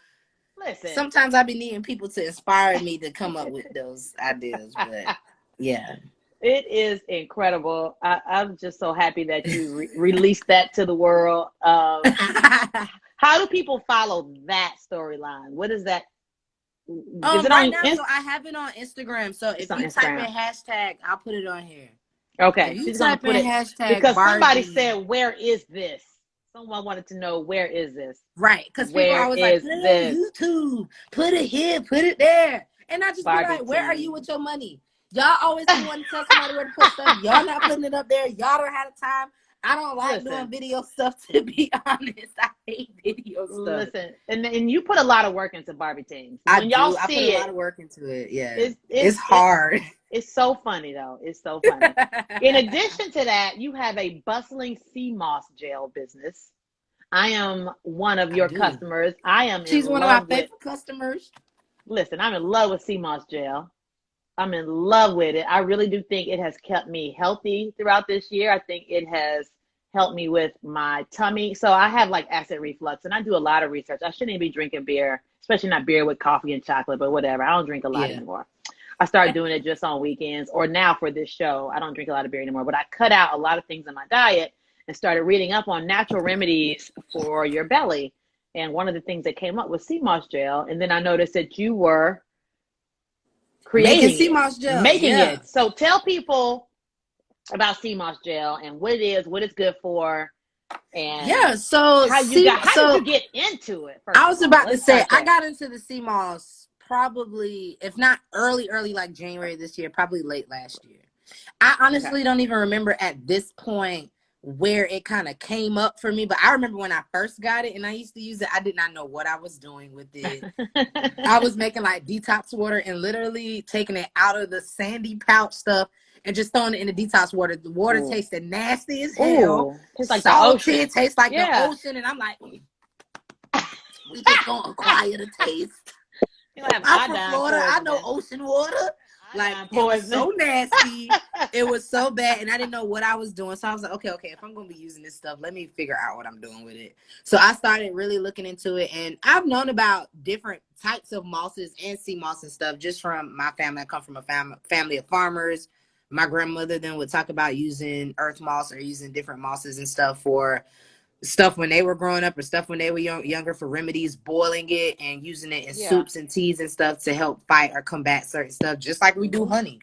listen, sometimes I be needing people to inspire me to come up with those ideas. But yeah. It is incredible. I'm just so happy that you released that to the world. How do people follow that storyline? What is that? Is it right now, so I have it on Instagram. So if you type in hashtag, I'll put it on here. Okay. She's gonna put it hashtag because Barbie. Somebody said, "Where is this?" Someone wanted to know, where is this? Right, because people are always like, put it on YouTube, put it here, put it there, and I just be like, where are you with your money? Y'all always want to tell somebody where to put stuff. Y'all not putting it up there. Y'all don't have the time. I don't like doing video stuff, to be honest. I hate video stuff. Listen, and you put a lot of work into Barbie Teens. I put a lot of work into it. Yeah, it's hard. It's so funny, though. It's so funny. In addition to that, you have a bustling sea moss gel business. I am one of your customers. She's one of my favorite customers. Listen, I'm in love with sea moss gel. I'm in love with it. I really do think it has kept me healthy throughout this year. I think it has helped me with my tummy. So I have like acid reflux, and I do a lot of research. I shouldn't even be drinking beer, especially not beer with coffee and chocolate, but whatever. I don't drink a lot anymore. I started doing it just on weekends, or now for this show. I don't drink a lot of beer anymore, but I cut out a lot of things in my diet and started reading up on natural remedies for your belly. And one of the things that came up was sea moss gel. And then I noticed that you were creating sea moss gel, making it. So tell people about sea moss gel and what it is, what it's good for, and so how did you get into it? I was about to say I got into the sea moss probably, if not early like January this year, probably late last year. I honestly don't even remember at this point where it kind of came up for me, but I remember when I first got it and I used to use it, I did not know what I was doing with it. I was making like detox water and literally taking it out of the sandy pouch stuff and just throwing it in the detox water. The water tasted nasty as hell. Tastes like salty, the ocean. Tastes like the ocean, and I'm like, we just gonna acquire the taste. I'm from Florida. I know ocean water. Like, Iodine it was poisoning. so nasty. It was so bad, and I didn't know what I was doing. So I was like, okay, if I'm gonna be using this stuff, let me figure out what I'm doing with it. So I started really looking into it, and I've known about different types of mosses and sea moss and stuff just from my family. I come from a family of farmers. My grandmother then would talk about using earth moss or using different mosses and stuff for stuff when they were growing up or stuff when they were younger for remedies, boiling it and using it in soups and teas and stuff to help fight or combat certain stuff, just like we do honey.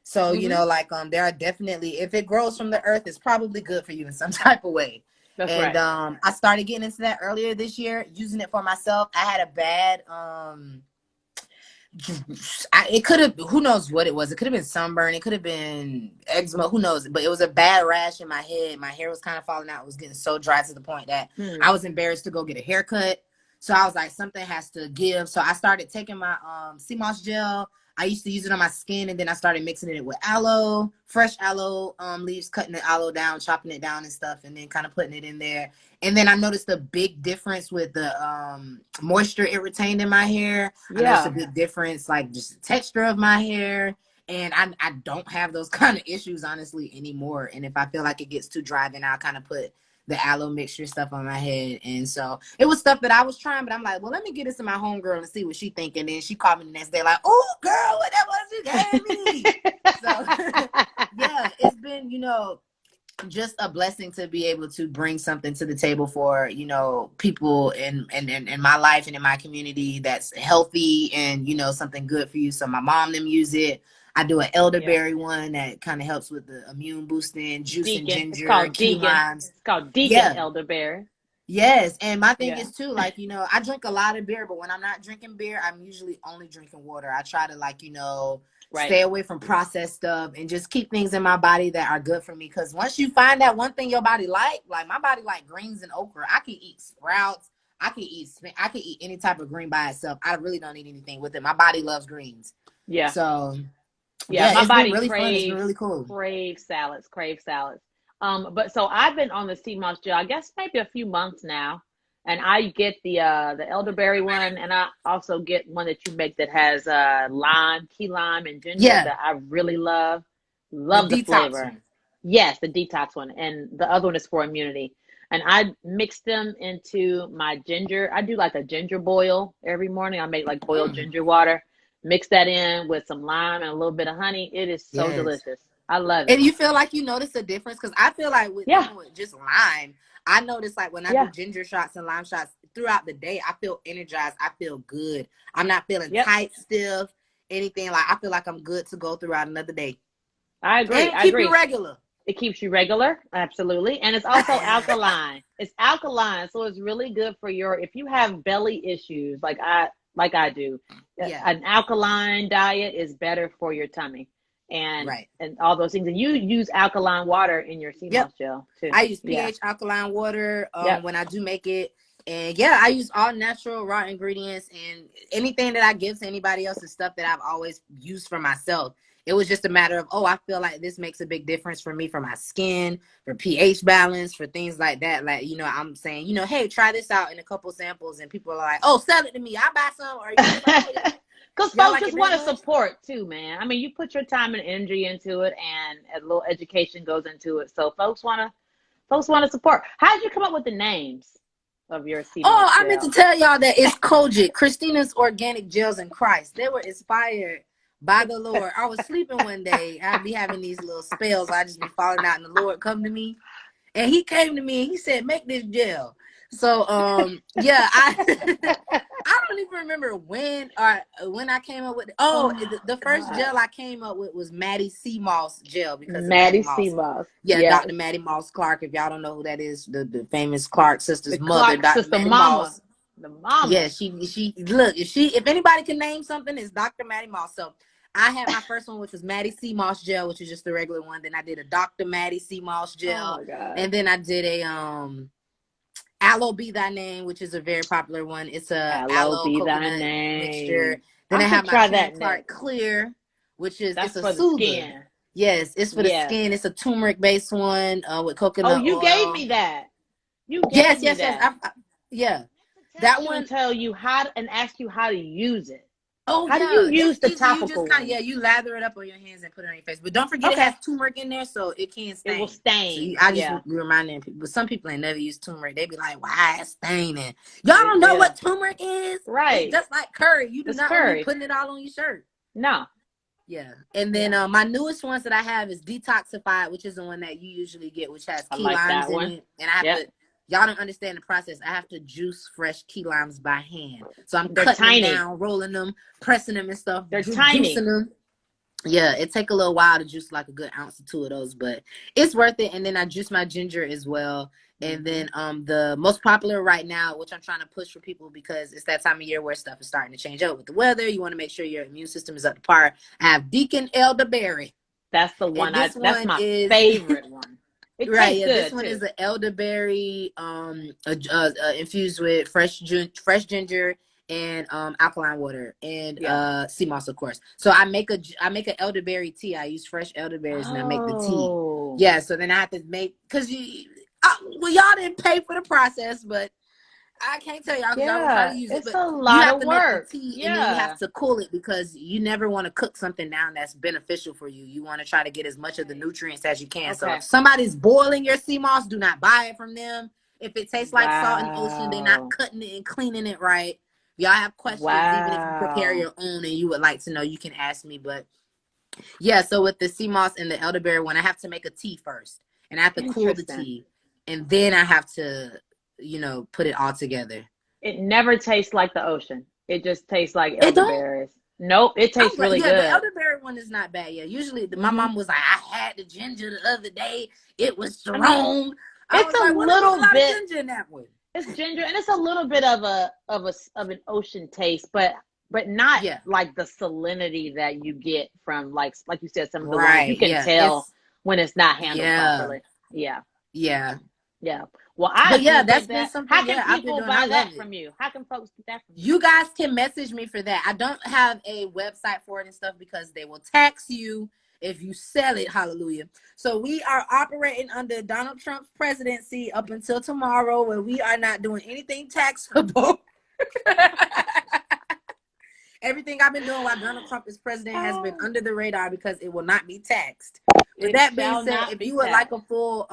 So, you know, like, there are definitely, if it grows from the earth, it's probably good for you in some type of way. That's and right. I started getting into that earlier this year, using it for myself. I had a bad, it could have, who knows what it was. It could have been sunburn. It could have been eczema. Who knows? But it was a bad rash in my head. My hair was kind of falling out. It was getting so dry to the point that I was embarrassed to go get a haircut. So I was like, something has to give. So I started taking my sea moss gel. I used to use it on my skin, and then I started mixing it with aloe, fresh aloe leaves, cutting the aloe down, chopping it down and stuff, and then kind of putting it in there. And then I noticed a big difference with the moisture it retained in my hair. I noticed a big difference, like just the texture of my hair. And I don't have those kind of issues, honestly, anymore. And if I feel like it gets too dry, then I'll kind of put the aloe mixture stuff on my head. And so it was stuff that I was trying, but I'm like, well, let me get this to my homegirl and see what she thinking. And then she called me the next day like, oh, girl, what that was you gave me. So, yeah, it's been, you know, just a blessing to be able to bring something to the table for, you know, people in my life and in my community that's healthy and, you know, something good for you. So my mom them use it. I do an elderberry one that kind of helps with the immune boosting, juicing Deacon. It's ginger and called key Deacon. limes. It's called Deacon Yeah. elderberry. Yes. And my thing is too, like, you know, I drink a lot of beer, but when I'm not drinking beer, I'm usually only drinking water. I try to, like, you know, stay away from processed stuff and just keep things in my body that are good for me. Because once you find that one thing your body like my body like greens and okra. I can eat sprouts. I can eat any type of green by itself. I really don't need anything with it. My body loves greens. Yeah. So Yeah, my it's body been really fun. It's been really cool. Crave salads. But so I've been on the sea moss gel, I guess maybe a few months now. And I get the elderberry one, and I also get one that you make that has key lime and ginger that I really love. Love the flavor. One. Yes, the detox one. And the other one is for immunity. And I mix them into my ginger. I do like a ginger boil every morning. I make like boiled ginger water. Mix that in with some lime and a little bit of honey. It is so delicious. I love it. And you feel like you notice a difference? Because I feel like with even with just lime, I notice like when I do ginger shots and lime shots throughout the day, I feel energized. I feel good. I'm not feeling tight, stiff, anything. Like I feel like I'm good to go throughout another day. I agree. And keep you regular. It keeps you regular, absolutely. And it's also alkaline. It's alkaline, so it's really good for if you have belly issues like I do. An alkaline diet is better for your tummy and all those things. And you use alkaline water in your sea moss gel too. I use pH alkaline water when I do make it. And I use all natural raw ingredients, and anything that I give to anybody else is stuff that I've always used for myself. It was just a matter of, I feel like this makes a big difference for me, for my skin, for pH balance, for things like that. Like, you know, I'm saying, you know, hey, try this out in a couple samples, and people are like, oh, sell it to me. I'll buy some. Or because folks just want to support too, man. I mean, you put your time and energy into it, and a little education goes into it. So folks want to support. How did you come up with the names of your sea moss gel? I meant to tell y'all that it's Kojic, Christina's Organic Gels in Christ. They were inspired by the Lord. I was sleeping one day. I'd be having these little spells. I just be falling out, and the Lord come to me, and He came to me and He said, "Make this gel." So I I don't even remember when I came up with the first gel I came up with was Maddie Sea Moss gel, because Maddie Sea Moss. Dr. Maddie Moss Clark. If y'all don't know who that is, the famous Clark sisters' mother, Clark Dr. sister Maddie mama. Moss. The mama. Yeah, she look, if anybody can name something, it's Dr. Maddie Moss. So I had my first one, which was Maddie Sea Moss gel, which is just the regular one. Then I did a Dr. Maddie Sea Moss gel. Oh my God. And then I did a Aloe Be Thy Name, which is a very popular one. It's a aloe coconut mixture. Then I have my Kim Clark Clear, which is it's a soother. Yes, it's for the skin. It's a turmeric based one with coconut oil. Oh, you gave me that. You gave me that. Yeah. That one tell you how to, and ask you how to use it. Oh How do you yeah, use it's the easy. You topical just kind of one? you lather it up on your hands and put it on your face. But don't forget it has Okay. turmeric in there, so it can't It will stain. So stain. I just Yeah. reminding people. But some people ain't never used turmeric. They be like, "Why it's staining?" Y'all don't know Yeah. what turmeric is. It's Right. just like curry. You do It's not want to be curry. putting it all on your shirt. No. Yeah, and then Yeah. my newest ones that I have is detoxified, which is the one that you usually get, which has I key like limes that in one. it, and I have Yep. to. Y'all don't understand the process. I have to juice fresh key limes by hand, so I'm They're cutting them tiny. down, rolling them, pressing them and stuff, They're juicing tiny. them. Yeah, it take a little while to juice like a good ounce or two of those, but it's worth it. And then I juice my ginger as well. And then the most popular right now, which I'm trying to push for people because it's that time of year where stuff is starting to change up with the weather. You want to make sure your immune system is up to par. I have Deacon Elderberry. That's the And one. this That's one my is favorite one. It right. tastes Yeah, this good one too. is an elderberry infused with fresh ginger and alkaline water and Yeah. sea moss, of course. So I make an elderberry tea. I use fresh elderberries and I make the tea. Oh. Yeah, so then I have to make because well, y'all didn't pay for the process, but I can't tell y'all because y'all gonna try Yeah. to use it, It's but a you lot have of to make the work. tea and then you Yeah. have to cool it because you never want to cook something down that's beneficial for you. You want to try to get as much of the nutrients as you can. So Okay. if somebody's boiling your sea moss, do not buy it from them. If it tastes like salt in the ocean, they're not Wow. cutting it and cleaning it right. If y'all have questions, even if you prepare Wow. your own and you would like to know, you can ask me. But yeah, so with the sea moss and the elderberry one, I have to make a tea first and I have to cool the Interesting. tea and then I have to, put it all together. It never tastes like the ocean. It just tastes like It don't. elderberries. Nope. It I'm tastes glad. really Yeah, the good. elderberry one is not bad. Yeah, usually my Hmm. mom was like, I had the ginger the other day. It was I mean, strong. I it's was a like, well, there was a little lot of bit. ginger in that one. It's ginger, and it's a little bit of an ocean taste, but not Yeah. like the salinity that you get from like you said, some of the ones you Right. can Yeah. tell It's when it's not handled yeah. properly. Yeah, Yeah. yeah. Well, I But yeah, that's appreciate been that. How something. can Yeah, I've been people doing. I buy love that it. from you? How can folks get that from you? You guys can message me for that. I don't have a website for it and stuff because they will tax you if you sell it. Hallelujah. So we are operating under Donald Trump's presidency up until tomorrow, where we are not doing anything taxable. Everything I've been doing while Donald Trump is president has been under the radar because it will not be taxed. With It that being shall said, not if be you would like taxed. a full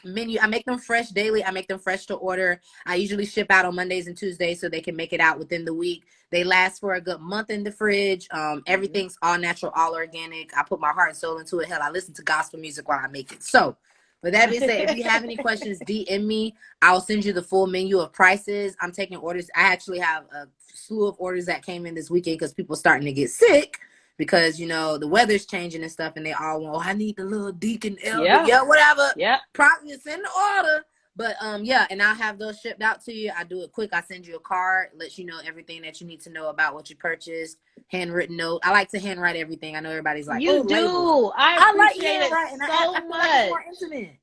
menu, I make them fresh daily. I make them fresh to order. I usually ship out on Mondays and Tuesdays so they can make it out within the week. They last for a good month in the fridge. Everything's all natural, all organic. I put my heart and soul into it. Hell, I listen to gospel music while I make it. So with that being said, if you have any questions, DM me. I'll send you the full menu of prices. I'm taking orders. I actually have a slew of orders that came in this weekend because people are starting to get sick because the weather's changing and stuff, and they all want, I need the little deacon elder, Yeah, yeah, whatever. yeah. Probably send the order. But yeah, and I'll have those shipped out to you. I do it quick. I send you a card, lets you know everything that you need to know about what you purchased. Handwritten note. I like to handwrite everything. I know everybody's like, oh, You labels. do. I I like appreciate it handwriting. I so feel like it's much. more intimate.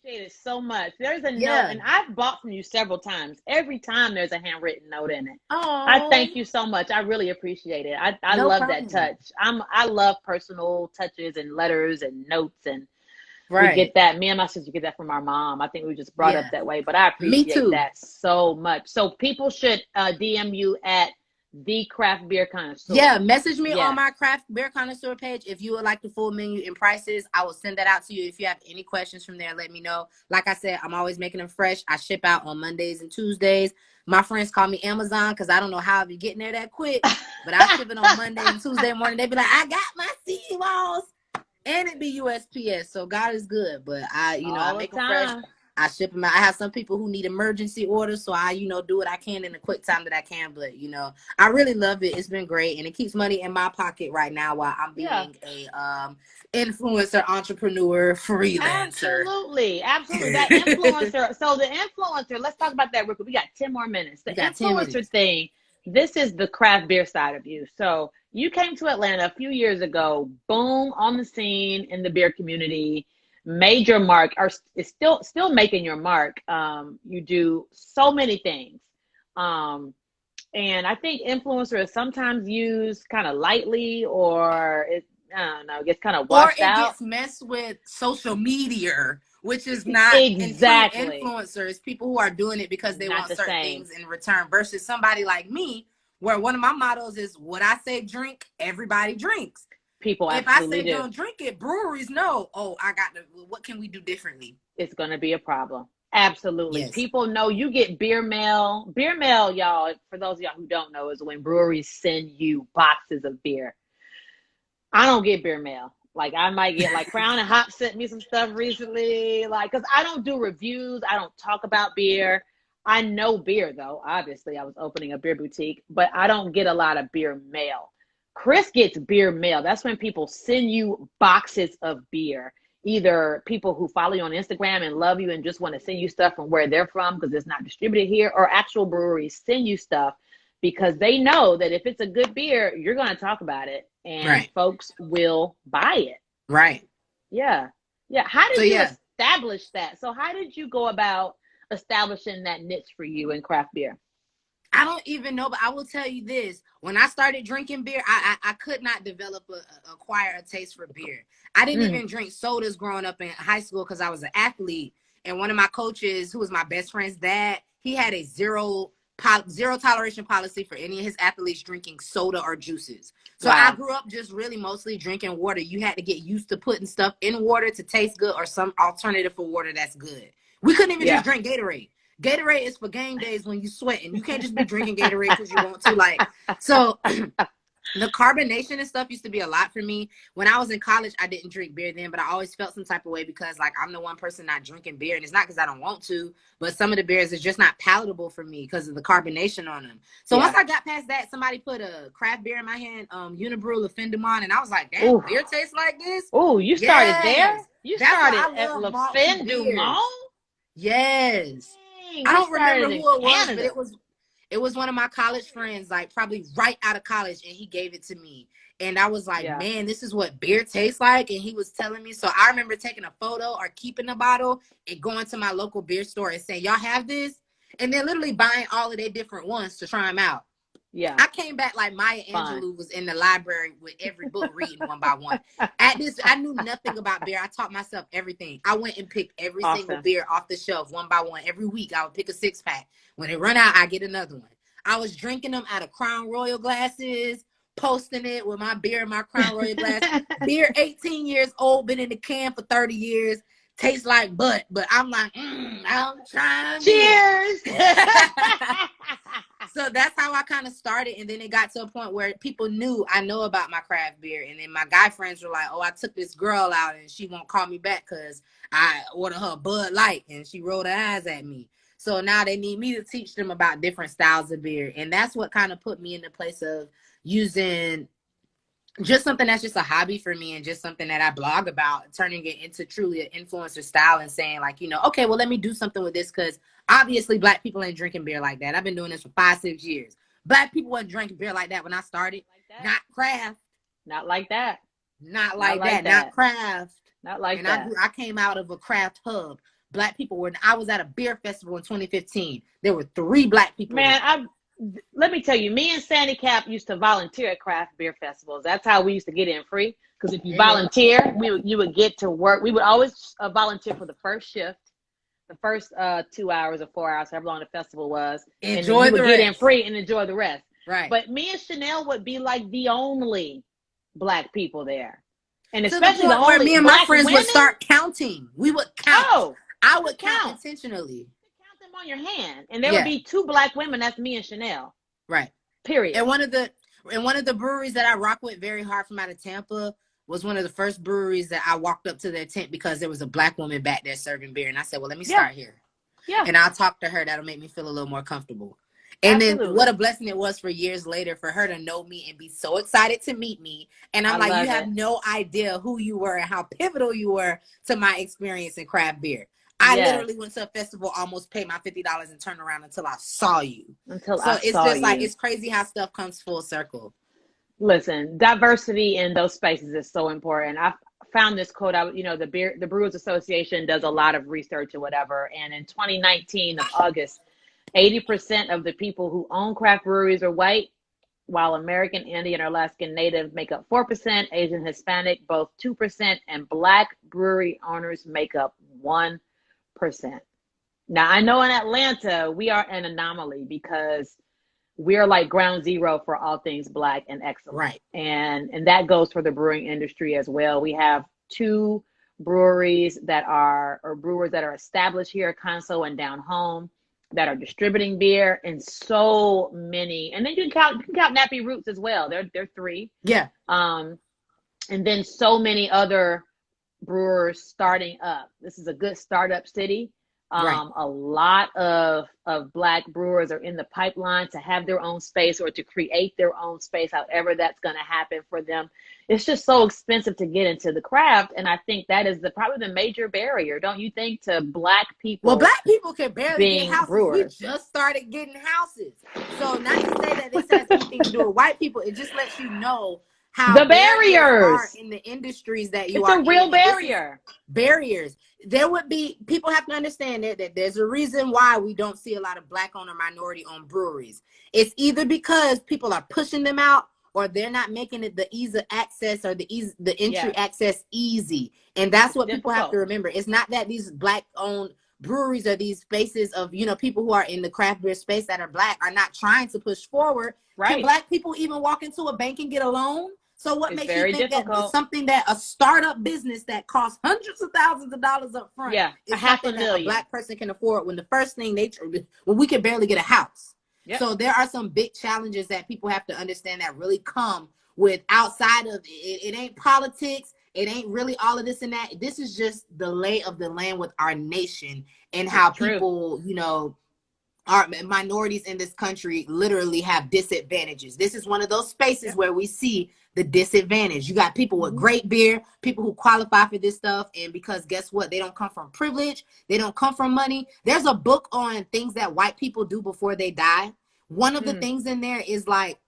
Appreciate it so much. There's a note, Yeah. and I've bought from you several times. Every time there's a handwritten note in it. I Oh, thank you so much. I really appreciate it. I no love that problem. touch. I love personal touches and letters and notes, and we Right. get that. Me and my sister get that from our mom. I think we were just brought up Yeah. that way, but I Me appreciate too. that so much. So people should DM you at the craft beer connoisseur. Yeah, message me Yes. on my craft beer connoisseur page if you would like the full menu and prices. I will send that out to you. If you have any questions from there, let me know. Like I said, I'm always making them fresh. I ship out on Mondays and Tuesdays. My friends call me Amazon because I don't know how I'll be getting there that quick, but I ship it on Monday and Tuesday morning. They be like, I got my sea walls, and it be USPS. So God is good. But I All the make them fresh. time. I ship them out. I have some people who need emergency orders, so I, do what I can in the quick time that I can. But I really love it. It's been great, and it keeps money in my pocket right now while I'm being a influencer, entrepreneur, freelancer. Absolutely. Absolutely. That influencer. So the influencer, let's talk about that real quick. We got 10 more minutes. The You got 10 influencer minutes. thing, this is the craft beer side of you. So you came to Atlanta a few years ago, boom, on the scene in the beer community, made your mark, or is still making your mark. You do so many things. And I think influencer is sometimes used kind of lightly, or I don't know, gets kind of Or washed it out. gets messed with social media, which is not in true Exactly. influencers, people who are doing it because they Not want the certain same. things in return versus somebody like me where one of my mottos is, what I say drink, everybody drinks. People If I absolutely say do. don't drink it, breweries know, oh, what can we do differently? It's going to be a problem. Absolutely. Yes. People know you get beer mail. Beer mail, y'all, for those of y'all who don't know, is when breweries send you boxes of beer. I don't get beer mail. Like, I might get, like, Crown and Hop sent me some stuff recently. Like, because I don't do reviews. I don't talk about beer. I know beer, though. Obviously, I was opening a beer boutique, but I don't get a lot of beer mail. Chris gets beer mail. That's when people send you boxes of beer. Either people who follow you on Instagram and love you and just want to send you stuff from where they're from because it's not distributed here, or actual breweries send you stuff because they know that if it's a good beer, you're going to talk about it and folks will buy it. Right. Yeah. Yeah. How did you establish that? So how did you go about establishing that niche for you in craft beer? I don't even know, but I will tell you this. When I started drinking beer, I could not acquire a taste for beer. I didn't even drink sodas growing up in high school because I was an athlete. And one of my coaches, who was my best friend's dad, he had a zero toleration policy for any of his athletes drinking soda or juices. So I grew up just really mostly drinking water. You had to get used to putting stuff in water to taste good or some alternative for water that's good. We couldn't even just drink Gatorade. Gatorade is for game days when you sweating. You can't just be drinking Gatorade because you want to. Like, so the carbonation and stuff used to be a lot for me. When I was in college, I didn't drink beer then, but I always felt some type of way because, like, I'm the one person not drinking beer. And it's not because I don't want to, but some of the beers is just not palatable for me because of the carbonation on them. So once I got past that, somebody put a craft beer in my hand, Unibrew La Fin du Monde, and I was like, damn, beer tastes like this? Oh, you started there? You started at La Fin du Monde? Yes. I don't remember who it was, but it was one of my college friends, like probably right out of college, and he gave it to me. And I was like, man, this is what beer tastes like. And he was telling me. So I remember taking a photo or keeping a bottle and going to my local beer store and saying, y'all have this? And then literally buying all of their different ones to try them out. Yeah. I came back like Maya Angelou was in the library with every book reading one by one. At this, I knew nothing about beer. I taught myself everything. I went and picked every single beer off the shelf one by one. Every week I would pick a 6-pack. When it run out, I get another one. I was drinking them out of Crown Royal glasses, posting it with my beer in my Crown Royal glass. Beer 18 years old, been in the can for 30 years. Tastes like butt, but I'm like, I'm trying. Cheers. So that's how I kind of started. And then it got to a point where people knew I know about my craft beer. And then my guy friends were like, oh, I took this girl out and she won't call me back because I ordered her Bud Light and she rolled her eyes at me. So now they need me to teach them about different styles of beer. And that's what kind of put me in the place of using just something that's just a hobby for me and just something that I blog about, turning it into truly an influencer style and saying like, you know, okay, well, let me do something with this because obviously Black people ain't drinking beer like that. I've been doing this for 5-6 years. Black people weren't drinking beer like that when I started. Like not craft. Not like that. Not like that. Not craft. Not like and that. I came out of a craft hub. Black people were, I was at a beer festival in 2015. There were 3 Black people. Man, let me tell you, me and Sandy Cap used to volunteer at craft beer festivals. That's how we used to get in free. Because if you volunteer, you would get to work. We would always volunteer for the first shift, the first 2 hours or 4 hours, however long the festival was. Enjoy and then you would the get rest. in free and enjoy the rest. Right. But me and Chanel would be like the only Black people there. And especially the only where me and my friends women, would start counting. We would count. Oh, I would count intentionally. Count them on your hand. And there would be 2 Black women. That's me and Chanel. Right. Period. And one of the breweries that I rock with very hard from out of Tampa was one of the first breweries that I walked up to their tent because there was a Black woman back there serving beer. And I said, well, let me start here. Yeah. And I'll talk to her. That'll make me feel a little more comfortable. And then what a blessing it was for years later for her to know me and be so excited to meet me. And I'm like, you have no idea who you were and how pivotal you were to my experience in craft beer. I literally went to a festival, almost paid my $50 and turned around until I saw you. Like, it's crazy how stuff comes full circle. Listen, diversity in those spaces is so important. I found this quote out, the Brewers Association does a lot of research or whatever. And in 2019 of August, 80% of the people who own craft breweries are white, while American Indian or Alaskan Native make up 4%, Asian Hispanic both 2%, and Black brewery owners make up 1%. Now, I know in Atlanta, we are an anomaly because we're like ground zero for all things Black and excellent. Right. And that goes for the brewing industry as well. We have two breweries that are, or brewers that are established here, Conso and Down Home, that are distributing beer, and so many. And then you can count Nappy Roots as well. They're three. Yeah. And then so many other brewers starting up. This is a good startup city. Right. A lot of Black brewers are in the pipeline to have their own space or to create their own space, however that's going to happen for them. It's just so expensive to get into the craft. And I think that is probably the major barrier, don't you think, to Black people? Well, Black people can barely get being houses. brewers. We just started getting houses. So not to say that this has anything to do with white people, it just lets you know how The barriers are in the industries that you it's are a real in. barrier. Barriers. There would be, people have to understand that there's a reason why we don't see a lot of Black owned or minority owned breweries. It's either because people are pushing them out, or they're not making it the ease of access or the entry access easy. And that's what people have to remember. It's not that these Black owned breweries or these spaces of, you know, people who are in the craft beer space that are Black are not trying to push forward. Right. Can Black people even walk into a bank and get a loan? So what makes you think difficult. that something that a startup business that costs hundreds of thousands of dollars up front is something that a Black person can afford, when the first thing when we can barely get a house? Yep. So there are some big challenges that people have to understand that really come with outside of it. It ain't politics. It ain't really all of this and that. This is just the lay of the land with our nation and how people, you know, our minorities in this country literally have disadvantages. This is one of those spaces where we see the disadvantage. You got people with great beer, people who qualify for this stuff, and because guess what? They don't come from privilege. They don't come from money. There's a book on things that white people do before they die. One of the things in there is like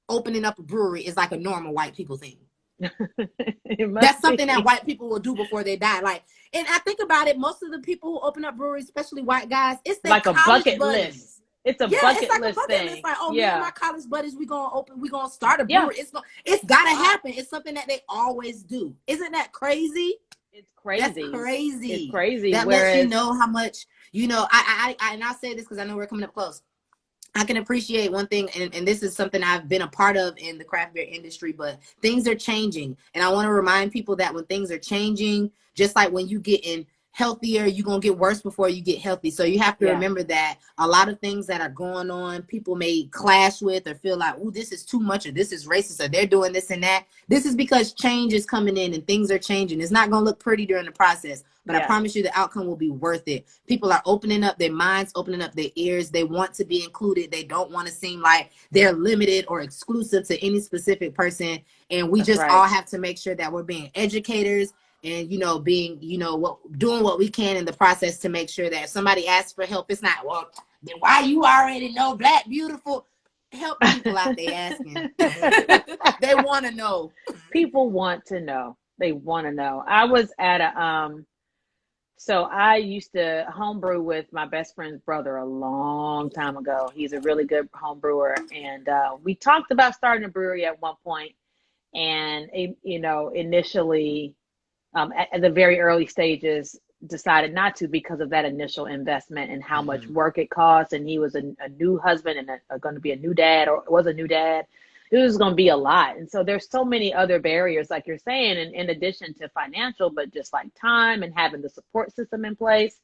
opening up a brewery is like a normal white people thing. That's something that white people will do before they die. Like, and I think about it, most of the people who open up breweries, especially white guys, it's their like a bucket buddies. list. It's a bucket like list a bucket thing. list. Like, me and my college buddies, we gonna start a brewery. It's gotta happen. It's something that they always do. Isn't that crazy? It's crazy. That's crazy. It's crazy. That lets you know how much, you know, I and I say this because I know we're coming up close. I can appreciate one thing, and this is something I've been a part of in the craft beer industry, but things are changing. And I want to remind people that when things are changing, just like when you get in healthier, you're going to get worse before you get healthy. So you have to remember that a lot of things that are going on, people may clash with or feel like, oh, this is too much, or this is racist, or they're doing this and that. This is because change is coming in and things are changing. It's not going to look pretty during the process, but I promise you the outcome will be worth it. People are opening up their minds, opening up their ears. They want to be included. They don't want to seem like they're limited or exclusive to any specific person. And we all have to make sure that we're being educators and, you know, being, you know, doing what we can in the process to make sure that if somebody asks for help, it's not, well, then why you already know Black beautiful? Help people out there asking. They want to know. People want to know. They want to know. I was at so I used to homebrew with my best friend's brother a long time ago. He's a really good home brewer. And we talked about starting a brewery at one point. And, you know, initially, at the very early stages, decided not to because of that initial investment and how much work it costs. And he was a new husband and going to be a new dad, or was a new dad. It was going to be a lot. And so there's so many other barriers, like you're saying, and in addition to financial, but just like time and having the support system in place.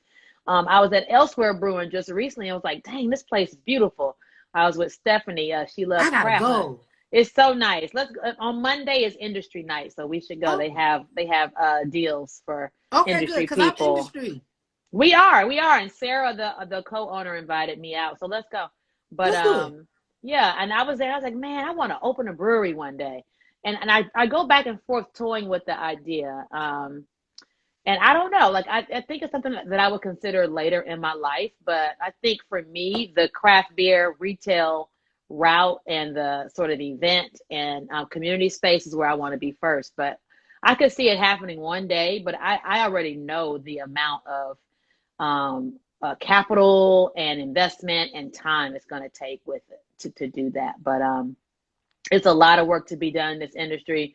I was at Elsewhere Brewing just recently. I was like, dang, this place is beautiful. I was with Stephanie. She loves craft. Go. It's so nice. Let's on Monday is industry night, so we should go. They have deals for industry good, people. I'm industry. We are, and Sarah, the co-owner, invited me out, so let's go. But yeah, and I was there. I was like, man, I want to open a brewery one day, and I go back and forth toying with the idea. And I don't know, like I think it's something that I would consider later in my life, but I think for me, the craft beer retail route and the sort of event and community space is where I want to be first. But I could see it happening one day, but I already know the amount of capital and investment and time it's going to take with it to do that. But it's a lot of work to be done in this industry.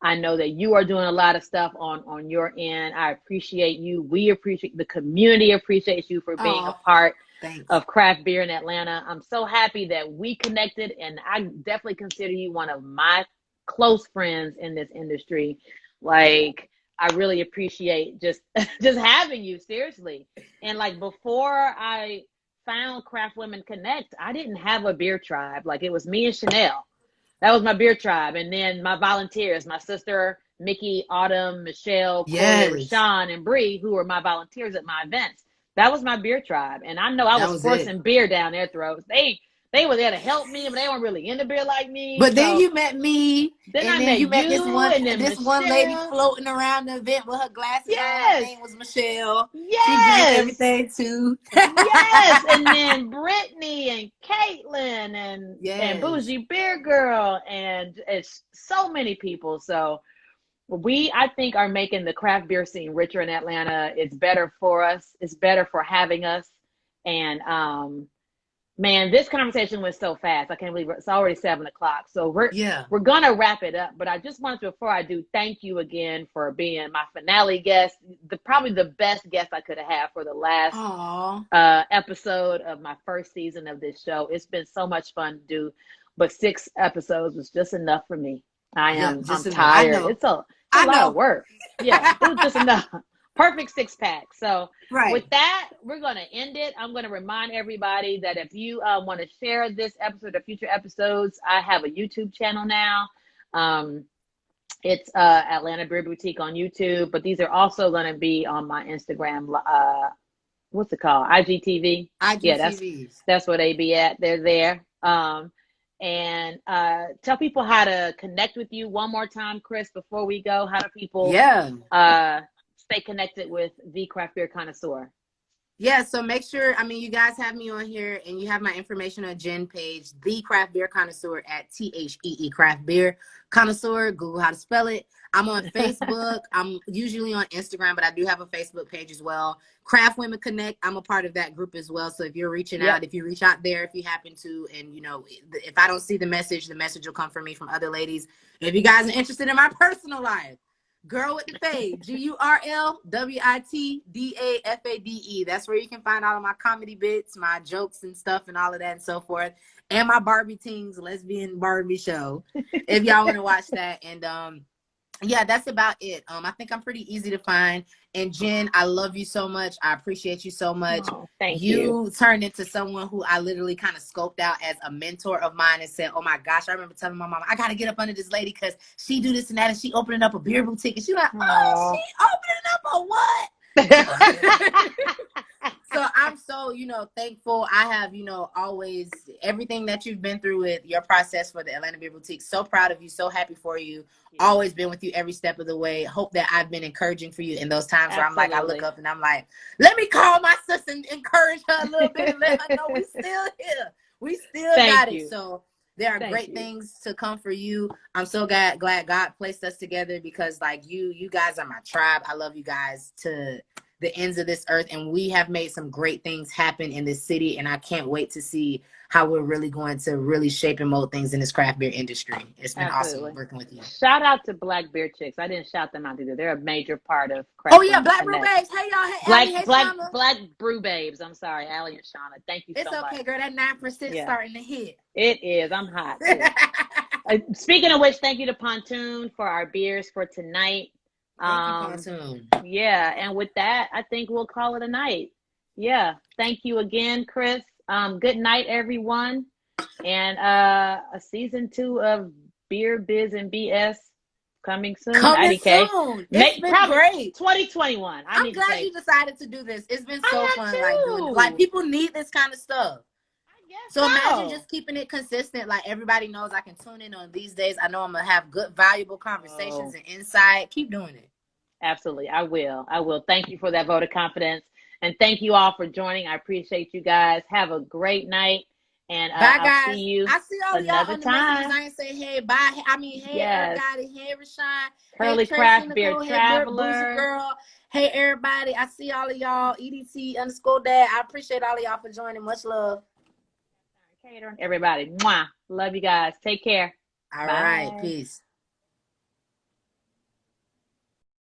I know that you are doing a lot of stuff on your end. I appreciate you. We appreciate the community appreciates you for being a Oh, part thanks. of craft beer in Atlanta. I'm so happy that we connected, and I definitely consider you one of my close friends in this industry. Like, I really appreciate just just having you, seriously. And like before I found Craft Women Connect, I didn't have a beer tribe. Like it was me and Chanel. That was my beer tribe. And then my volunteers, my sister, Mickey, Autumn, Michelle, Corey, Yes, Rashawn, and Bree, who were my volunteers at my events. That was my beer tribe. And I know I that was was it. forcing beer down their throats. They were there to help me, but they weren't really into beer like me. But then So you met me, then I and then met you met you and then this one lady Michelle. floating around the event with her glasses on. Her Yes. name was Michelle. She drank Yes. everything too. Yes. And then Brittany and Caitlin and Yes. Bougie Beer Girl and it's so many people. So we, I think, are making the craft beer scene richer in Atlanta. It's better for us. It's better for having us. And man, this conversation went so fast. I can't believe it's already 7 o'clock. So Yeah. we're gonna wrap it up. But I just wanted to, before I do, thank you again for being my finale guest. Probably the best guest I could have had for the last Aw. episode of my first season of this show. It's been so much fun to do, but 6 episodes was just enough for me. Yeah, I'm just enough. I tired. know. It's a I lot of know. work. Yeah, it was just enough. Perfect 6 pack. So with Right. that, we're going to end it. I'm going to remind everybody that if you want to share this episode or future episodes, I have a YouTube channel now. It's Atlanta Beer Boutique on YouTube, but these are also going to be on my Instagram. What's it called? IGTV. Yeah, IGTVs. that's where they be at. They're there. And tell people how to connect with you one more time, Chris, before we go. How do people Yeah. stay connected with the Craft Beer Connoisseur? Yeah, so make sure, I mean, you guys have me on here and you have my information on Jen page, The Craft Beer Connoisseur at THEE Craft Beer Connoisseur. Google how to spell it. I'm on Facebook. I'm usually on Instagram, but I do have a Facebook page as well. Craft Women Connect. I'm a part of that group as well. So if you're reaching out, if you reach out there, if you happen to, and you know, if I don't see the message will come from me from other ladies. If you guys are interested in my personal life, Girl with the Fade, GURLWITDAFADE. That's where you can find all of my comedy bits, my jokes and stuff and all of that and so forth. And my Barbie Teens Lesbian Barbie show. If y'all want to watch that. And yeah, that's about it. I think I'm pretty easy to find. And Jen, I love you so much. I appreciate you so much. Oh, thank you. You turned into someone who I literally kind of scoped out as a mentor of mine and said, oh my gosh, I remember telling my mom, I got to get up under this lady because she do this and that. And she opening up a beer boutique. And she like, oh, she opening up a what? So I'm so, thankful. I have, always everything that you've been through with your process for the Atlanta Beer Boutique. So proud of you. So happy for you. Always been with you every step of the way. Hope that I've been encouraging for you in those times where I'm like, I look up and I'm like, let me call my sister and encourage her a little bit and let her know we still here. We still got it. So there are great things to come for you. I'm so glad God placed us together because like you guys are my tribe. I love you guys to the ends of this earth, and we have made some great things happen in this city, and I can't wait to see how we're really going to really shape and mold things in this craft beer industry. It's been awesome working with you. Shout out to Black Beer Chicks. I didn't shout them out either. They're a major part of craft. Oh yeah, Black Brew Babes. Hey y'all. Hey, Black Brew Babes. I'm sorry, Allie and Shauna. Thank you so much. It's okay, girl. That 9% starting to hit. It is. I'm hot too. Speaking of which, thank you to Pontoon for our beers for tonight. Thank you, Pontoon. Yeah, and with that, I think we'll call it a night. Yeah, thank you again, Chris. Good night, everyone, and a season 2 of Beer Biz and BS coming soon. Coming soon. It's been great. 2021. I'm glad you decided to do this. It's been so fun, like doing it. Like people need this kind of stuff. So imagine just keeping it consistent. Like everybody knows I can tune in on these days. I know I'm gonna have good, valuable conversations and insight. Keep doing it. Absolutely. I will. Thank you for that vote of confidence. And thank you all for joining. I appreciate you guys. Have a great night. And bye, guys. I'll see you I see all another y'all on time. the messages. I ain't say hey, bye. I mean, hey, everybody. Hey, Rashawn. Curly hey, Craft Beer Nicole, Traveler. Hey, Girl. Hey, everybody. I see all of y'all. EDT_dad. I appreciate all of y'all for joining. Much love. Everybody. Mwah. Love you guys. Take care. All right. Peace.